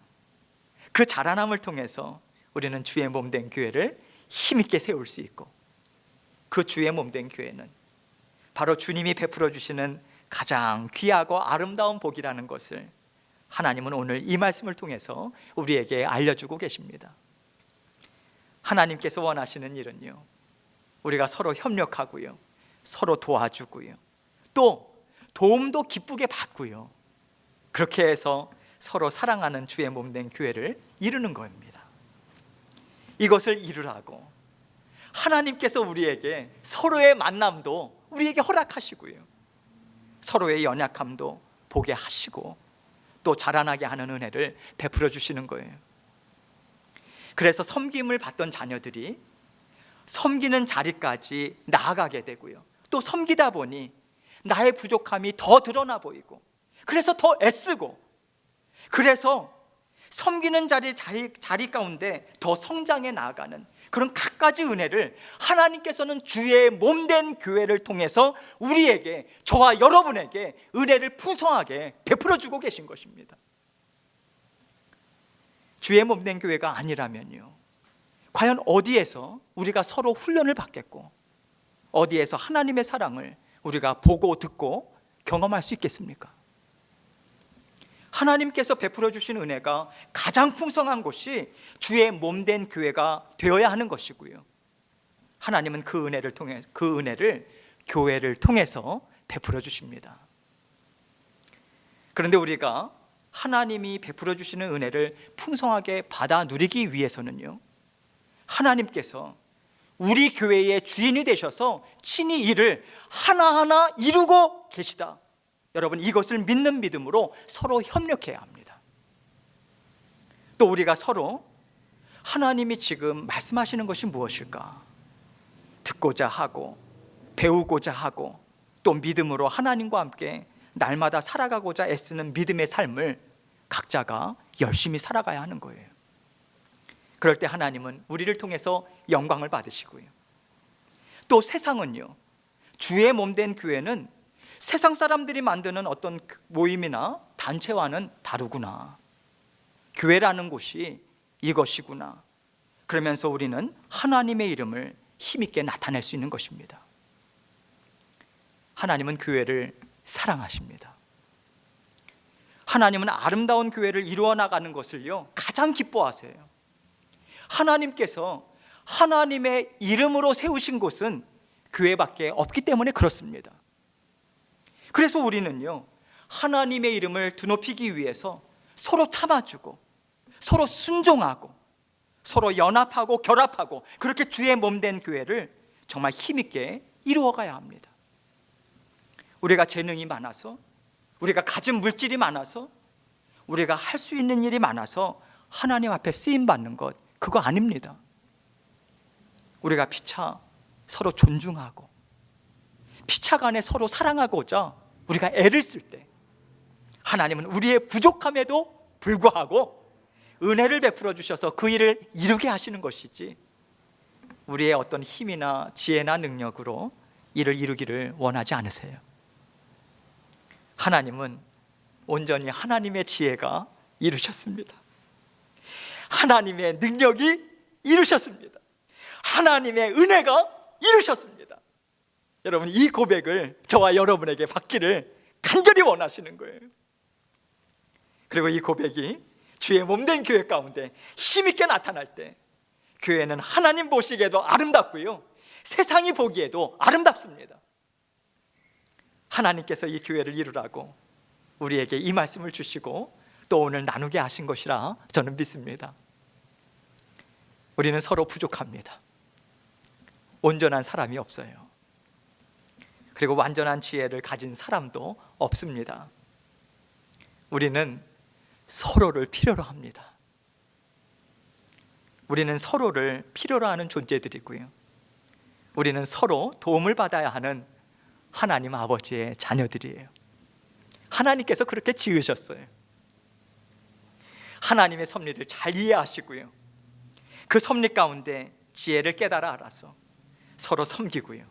Speaker 1: 그 자라남을 통해서 우리는 주의 몸된 교회를 힘있게 세울 수 있고, 그 주의 몸된 교회는 바로 주님이 베풀어 주시는 가장 귀하고 아름다운 복이라는 것을 하나님은 오늘 이 말씀을 통해서 우리에게 알려주고 계십니다. 하나님께서 원하시는 일은요, 우리가 서로 협력하고요, 서로 도와주고요, 또 도움도 기쁘게 받고요, 그렇게 해서 서로 사랑하는 주의 몸된 교회를 이루는 겁니다. 이것을 이루라고 하나님께서 우리에게 서로의 만남도 우리에게 허락하시고요, 서로의 연약함도 보게 하시고, 또 자라나게 하는 은혜를 베풀어 주시는 거예요. 그래서 섬김을 받던 자녀들이 섬기는 자리까지 나아가게 되고요, 또 섬기다 보니 나의 부족함이 더 드러나 보이고, 그래서 더 애쓰고, 그래서 섬기는 자리 가운데 더 성장해 나아가는 그런 갖가지 은혜를 하나님께서는 주의 몸된 교회를 통해서 우리에게, 저와 여러분에게 은혜를 풍성하게 베풀어 주고 계신 것입니다. 주의 몸된 교회가 아니라면요, 과연 어디에서 우리가 서로 훈련을 받겠고, 어디에서 하나님의 사랑을 우리가 보고 듣고 경험할 수 있겠습니까? 하나님께서 베풀어 주신 은혜가 가장 풍성한 곳이 주의 몸된 교회가 되어야 하는 것이고요, 하나님은 그 은혜를 교회를 통해서 베풀어 주십니다. 그런데 우리가 하나님이 베풀어 주시는 은혜를 풍성하게 받아 누리기 위해서는요, 하나님께서 우리 교회의 주인이 되셔서 친히 이를 하나하나 이루고 계시다. 여러분, 이것을 믿는 믿음으로 서로 협력해야 합니다. 또 우리가 서로 하나님이 지금 말씀하시는 것이 무엇일까 듣고자 하고, 배우고자 하고, 또 믿음으로 하나님과 함께 날마다 살아가고자 애쓰는 믿음의 삶을 각자가 열심히 살아가야 하는 거예요. 그럴 때 하나님은 우리를 통해서 영광을 받으시고요, 또 세상은요, 주의 몸된 교회는 세상 사람들이 만드는 어떤 모임이나 단체와는 다르구나, 교회라는 곳이 이것이구나, 그러면서 우리는 하나님의 이름을 힘있게 나타낼 수 있는 것입니다. 하나님은 교회를 사랑하십니다. 하나님은 아름다운 교회를 이루어 나가는 것을요 가장 기뻐하세요. 하나님께서 하나님의 이름으로 세우신 곳은 교회밖에 없기 때문에 그렇습니다. 그래서 우리는요, 하나님의 이름을 드높이기 위해서 서로 참아주고, 서로 순종하고, 서로 연합하고 결합하고, 그렇게 주의 몸된 교회를 정말 힘있게 이루어가야 합니다. 우리가 재능이 많아서, 우리가 가진 물질이 많아서, 우리가 할 수 있는 일이 많아서 하나님 앞에 쓰임받는 것, 그거 아닙니다. 우리가 피차 서로 존중하고 피차간에 서로 사랑하고자 우리가 애를 쓸 때 하나님은 우리의 부족함에도 불구하고 은혜를 베풀어 주셔서 그 일을 이루게 하시는 것이지 우리의 어떤 힘이나 지혜나 능력으로 이를 이루기를 원하지 않으세요. 하나님은 온전히 하나님의 지혜가 이루셨습니다. 하나님의 능력이 이루셨습니다. 하나님의 은혜가 이루셨습니다. 여러분, 이 고백을 저와 여러분에게 받기를 간절히 원하시는 거예요. 그리고 이 고백이 주의 몸된 교회 가운데 힘있게 나타날 때 교회는 하나님 보시기에도 아름답고요, 세상이 보기에도 아름답습니다. 하나님께서 이 교회를 이루라고 우리에게 이 말씀을 주시고 또 오늘 나누게 하신 것이라 저는 믿습니다. 우리는 서로 부족합니다. 온전한 사람이 없어요. 그리고 완전한 지혜를 가진 사람도 없습니다. 우리는 서로를 필요로 합니다. 우리는 서로를 필요로 하는 존재들이고요, 우리는 서로 도움을 받아야 하는 하나님 아버지의 자녀들이에요. 하나님께서 그렇게 지으셨어요. 하나님의 섭리를 잘 이해하시고요, 그 섭리 가운데 지혜를 깨달아 알아서 서로 섬기고요,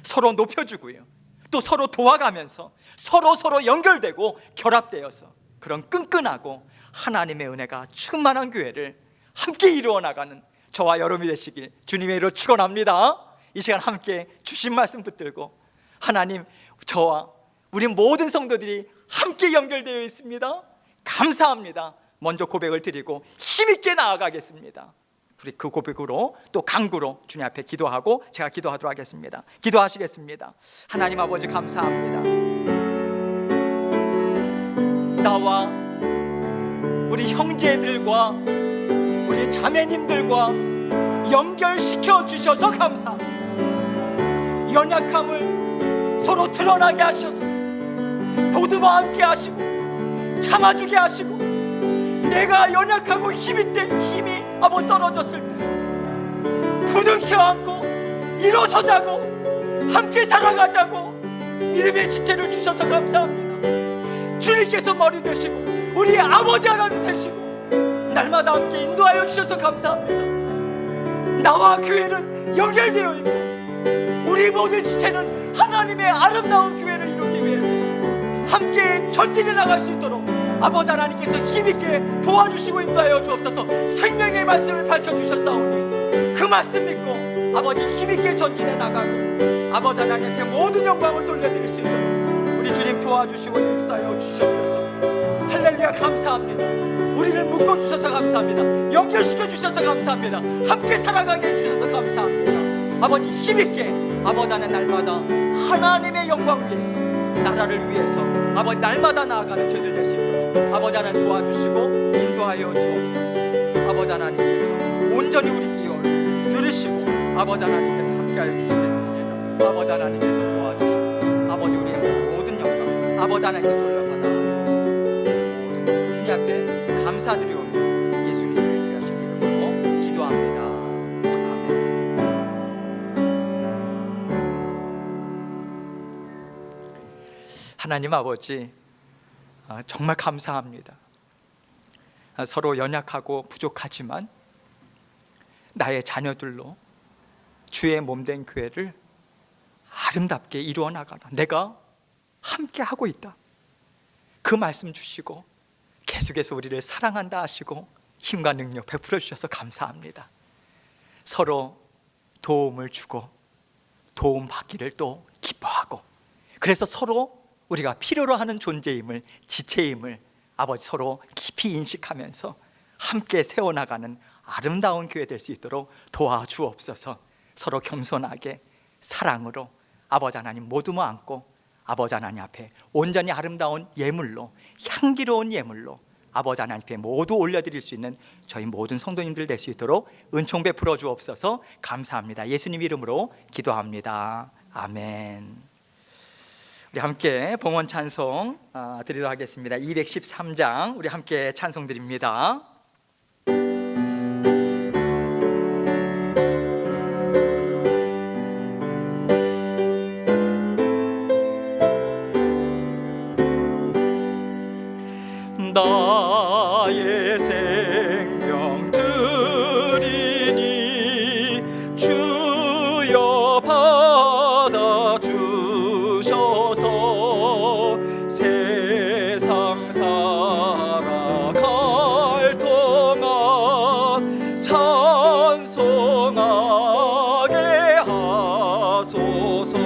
Speaker 1: 서로 높여주고요, 또 서로 도와가면서 서로 연결되고 결합되어서 그런 끈끈하고 하나님의 은혜가 충만한 교회를 함께 이루어 나가는 저와 여러분이 되시길 주님의 이름으로 축원합니다. 이 시간 함께 주신 말씀 붙들고 하나님, 저와 우리 모든 성도들이 함께 연결되어 있습니다. 감사합니다. 먼저 고백을 드리고 힘있게 나아가겠습니다. 우리 그 고백으로 또 강구로 주님 앞에 기도하고 제가 기도하도록 하겠습니다. 기도하시겠습니다. 하나님 아버지, 감사합니다. 나와 우리 형제들과 우리 자매님들과 연결시켜 주셔서 감사합니다. 연약함을 서로 드러나게 하셔서 보듬어 함께 하시고 참아주게 하시고, 내가 연약하고 힘이 아버 떨어졌을 때 부둥켜 안고 일어서자고 함께 살아가자고 믿음의 지체를 주셔서 감사합니다. 주님께서 머리 되시고 우리 아버지 하나님 되시고 날마다 함께 인도하여 주셔서 감사합니다. 나와 교회는 연결되어 있고 우리 모든 지체는 하나님의 아름다운 교회를 이루기 위해서 함께 전진해 나갈 수 있도록 아버지 하나님께서 힘있게 도와주시고 인도하여 주옵소서. 생명의 말씀을 밝혀주셨사오니 그 말씀 믿고 아버지 힘있게 전진해 나가고 아버지 하나님께 모든 영광을 돌려드릴 수 있도록 우리 주님 도와주시고 역사하여 주시옵소서. 할렐루야, 감사합니다. 우리를 묶어주셔서 감사합니다. 연결시켜 주셔서 감사합니다. 함께 살아가게 해주셔서 감사합니다. 아버지 힘있게 아버지 하나님 날마다 하나님의 영광을 위해서, 나라를 위해서 아버지 날마다 나아가는 저희들 될 수 있도록 아버지 하나님 도와주시고 인도하여 주옵소서. 아버지 하나님께서 온전히 우리 기원을 들으시고 아버지 하나님께서 함께하여 주시겠습니다. 아버지 하나님께서 도와주시고 아버지 우리의 모든 영광 아버지 하나님께서 올려받아 주옵소서. 모든 것을 주님 앞에 감사드리오며 예수 그리스도의 귀하신 이름으로 기도합니다. 하나님 아버지, 정말 감사합니다. 서로 연약하고 부족하지만 나의 자녀들로 주의 몸된 교회를 아름답게 이루어 나가라, 내가 함께 하고 있다, 그 말씀 주시고 계속해서 우리를 사랑한다 하시고 힘과 능력 베풀어 주셔서 감사합니다. 서로 도움을 주고 도움 받기를 또 기뻐하고, 그래서 서로 우리가 필요로 하는 존재임을, 지체임을 아버지 서로 깊이 인식하면서 함께 세워나가는 아름다운 교회 될 수 있도록 도와주옵소서. 서로 겸손하게 사랑으로 아버지 하나님 모두모 안고 아버지 하나님 앞에 온전히 아름다운 예물로, 향기로운 예물로 아버지 하나님 앞에 모두 올려드릴 수 있는 저희 모든 성도님들 될 수 있도록 은총 베풀어 주옵소서. 감사합니다. 예수님 이름으로 기도합니다. 아멘. 우리 함께 봉헌 찬송 드리도록 하겠습니다. 213장 우리 함께 찬송 드립니다. 나의 생명 드리니 주여 받아주셔서 세상 살아갈 동안 찬송하게 하소서.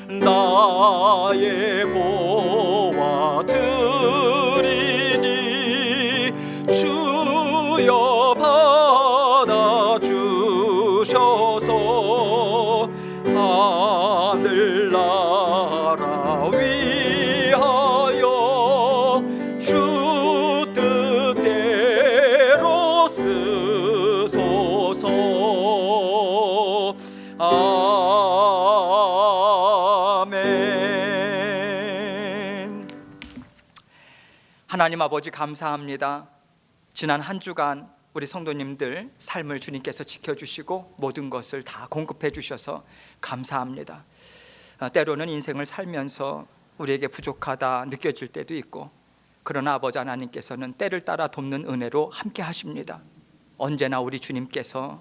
Speaker 1: 나의 보화 드리니 주여 받아주셔서 하늘나라 위하여 주 뜻대로 쓰소서. 아멘. 하나님 아버지 감사합니다. 지난 한 주간 우리 성도님들 삶을 주님께서 지켜주시고 모든 것을 다 공급해 주셔서 감사합니다. 때로는 인생을 살면서 우리에게 부족하다 느껴질 때도 있고, 그러나 아버지 하나님께서는 때를 따라 돕는 은혜로 함께 하십니다. 언제나 우리 주님께서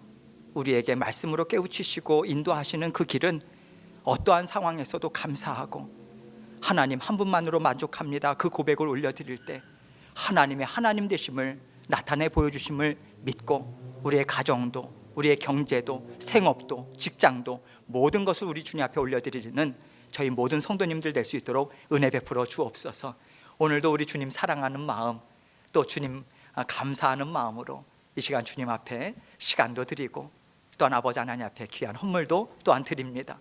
Speaker 1: 우리에게 말씀으로 깨우치시고 인도하시는 그 길은 어떠한 상황에서도 감사하고 하나님 한 분만으로 만족합니다. 그 고백을 올려드릴 때 하나님의 하나님 되심을 나타내 보여주심을 믿고 우리의 가정도, 우리의 경제도, 생업도, 직장도 모든 것을 우리 주님 앞에 올려드리는 저희 모든 성도님들 될 수 있도록 은혜 베풀어 주옵소서. 오늘도 우리 주님 사랑하는 마음, 또 주님 감사하는 마음으로 이 시간 주님 앞에 시간도 드리고 또한 아버지 하나님 앞에 귀한 헌물도 또한 드립니다.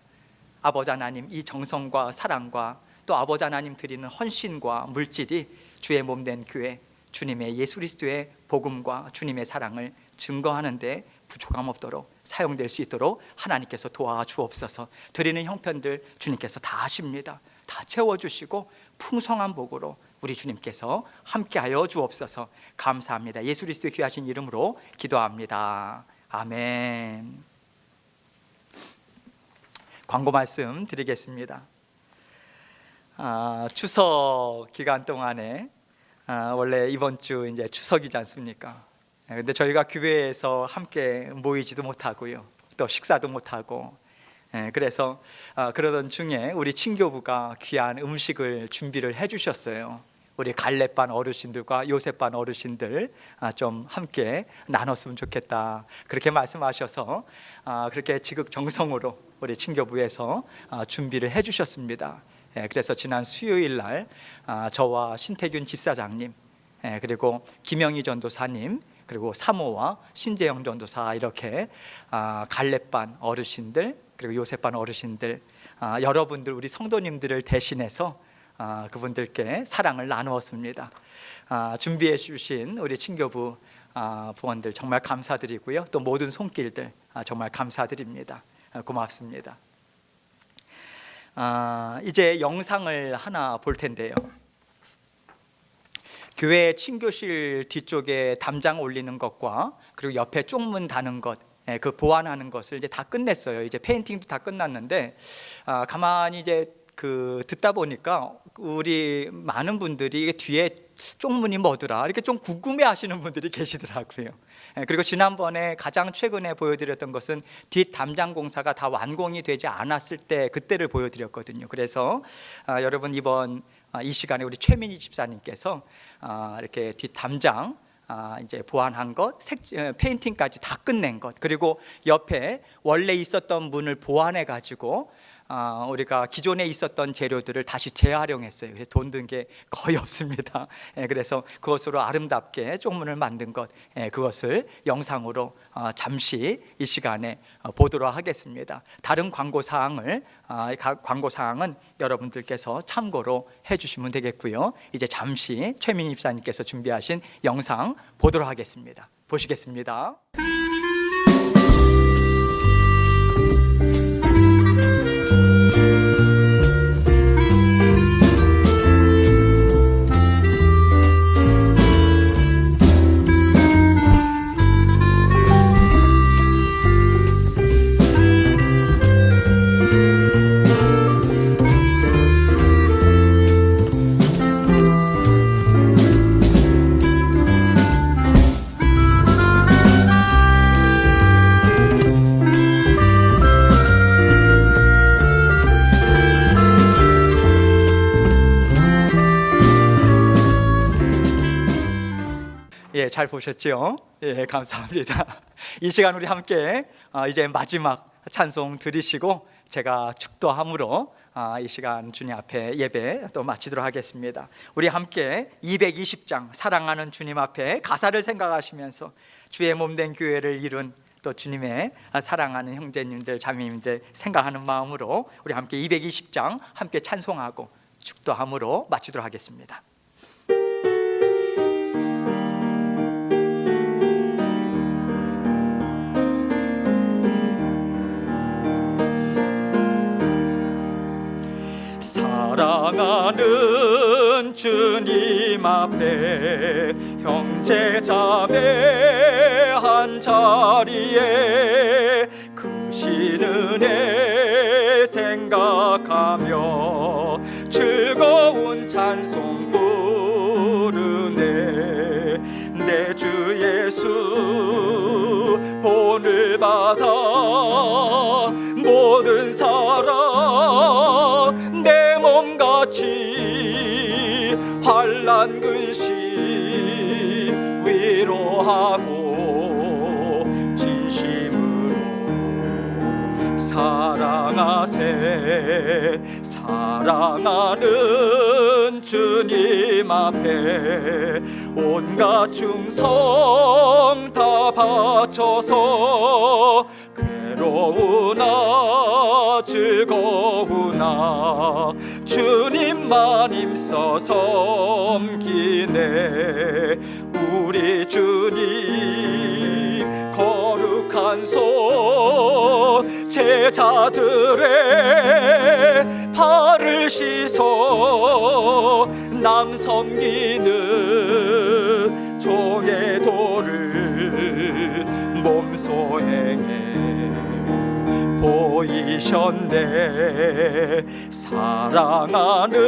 Speaker 1: 아버지 하나님, 이 정성과 사랑과 또 아버지 하나님 드리는 헌신과 물질이 주의 몸된 교회, 주님의 예수 그리스도의 복음과 주님의 사랑을 증거하는 데 부족함 없도록 사용될 수 있도록 하나님께서 도와주옵소서. 드리는 형편들 주님께서 다 하십니다. 다 채워주시고 풍성한 복으로 우리 주님께서 함께하여 주옵소서. 감사합니다. 예수 그리스도의 귀하신 이름으로 기도합니다. 아멘. 광고 말씀 드리겠습니다. 추석 기간 동안에 원래 이번 주 이제 추석이지 않습니까? 근데 저희가 교회에서 함께 모이지도 못하고요, 또 식사도 못하고, 그래서 그러던 중에 우리 친교부가 귀한 음식을 준비를 해주셨어요. 우리 갈렙반 어르신들과 요셉반 어르신들 좀 함께 나눴으면 좋겠다, 그렇게 말씀하셔서 그렇게 지극정성으로 우리 친교부에서 준비를 해주셨습니다. 그래서 지난 수요일 날 저와 신태균 집사장님, 그리고 김영희 전도사님, 그리고 사모와 신재영 전도사, 이렇게 갈렙반 어르신들 그리고 요셉반 어르신들, 여러분들 우리 성도님들을 대신해서 그분들께 사랑을 나누었습니다. 준비해 주신 우리 친교부 부원들 정말 감사드리고요, 또 모든 손길들 정말 감사드립니다. 고맙습니다. 이제 영상을 하나 볼 텐데요, 교회 친교실 뒤쪽에 담장 올리는 것과 그리고 옆에 쪽문 다는 것, 그 보완하는 것을 이제 다 끝냈어요. 이제 페인팅도 다 끝났는데 가만히 이제 듣다 보니까 우리 많은 분들이 뒤에 쪽문이 뭐더라 이렇게 좀 궁금해하시는 분들이 계시더라고요. 그리고 지난번에 가장 최근에 보여드렸던 것은 뒷 담장 공사가 다 완공이 되지 않았을 때 그때를 보여드렸거든요. 그래서 여러분 이번 이 시간에 우리 최민희 집사님께서 이렇게 뒷 담장 이제 보완한 것, 페인팅까지 다 끝낸 것, 그리고 옆에 원래 있었던 문을 보완해 가지고 우리가 기존에 있었던 재료들을 다시 재활용했어요. 그래서 돈 든 게 거의 없습니다. 그래서 그것으로 아름답게 쪽문을 만든 것, 그것을 영상으로 잠시 이 시간에 보도록 하겠습니다. 다른 광고 사항은 여러분들께서 참고로 해주시면 되겠고요. 이제 잠시 최민희 집사님께서 준비하신 영상 보도록 하겠습니다. 보시겠습니다. 예, 잘 보셨죠? 예, 감사합니다. 이 시간 우리 함께 이제 마지막 찬송 드리시고 제가 축도함으로 이 시간 주님 앞에 예배 또 마치도록 하겠습니다. 우리 함께 220장 사랑하는 주님 앞에 가사를 생각하시면서 주의 몸된 교회를 이룬 또 주님의 사랑하는 형제님들 자매님들 생각하는 마음으로 우리 함께 220장 함께 찬송하고 축도함으로 마치도록 하겠습니다. 사랑하는 주님 앞에 형제 자매 한 자리에 크신 은혜 생각하며 즐거운 찬송 부르네. 내 주 예수 본을 받아 모든 사랑 내 몸같이 환난 근심 위로하고 진심으로 사랑하세. 사랑하는 주님 앞에 온갖 충성 다 바쳐서 괴로우나 즐거우나 주님만 힘써 섬기네. 우리 주님 거룩한 손 제자들의 발을 씻어 남 섬기는 종의 도를 몸소 행해 보이셨네. 사랑하는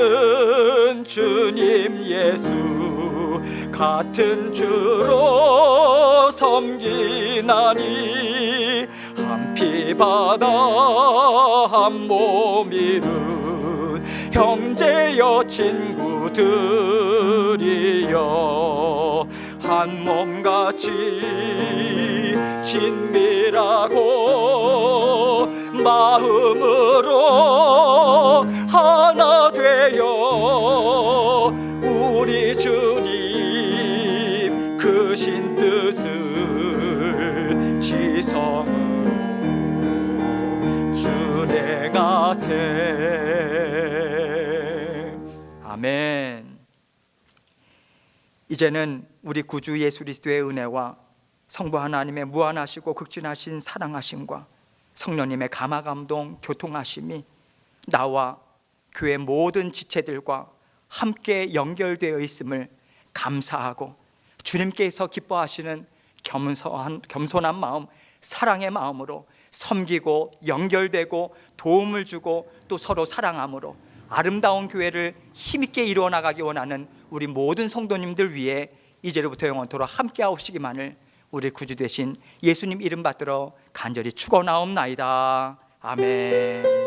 Speaker 1: 주님 예수 같은 주로 섬기나니 한 피 바다 한 몸 이룬 형제여 친구들이여 한 몸같이 친밀하고 마음으로 하나 되어 우리 주님 크신 뜻을 지성으로 준행하세. 아멘. 이제는 우리 구주 예수 그리스도의 은혜와 성부 하나님의 무한하시고 극진하신 사랑하심과 성령님의 감화감동 교통하심이 나와 교회 모든 지체들과 함께 연결되어 있음을 감사하고 주님께서 기뻐하시는 겸손한 마음, 사랑의 마음으로 섬기고 연결되고 도움을 주고 또 서로 사랑함으로 아름다운 교회를 힘있게 이루어 나가기 원하는 우리 모든 성도님들 위해 이제로부터 영원토록 함께 하옵시기만을 우리 구주 되신 예수님 이름 받들어 간절히 축원하옵나이다. 아멘.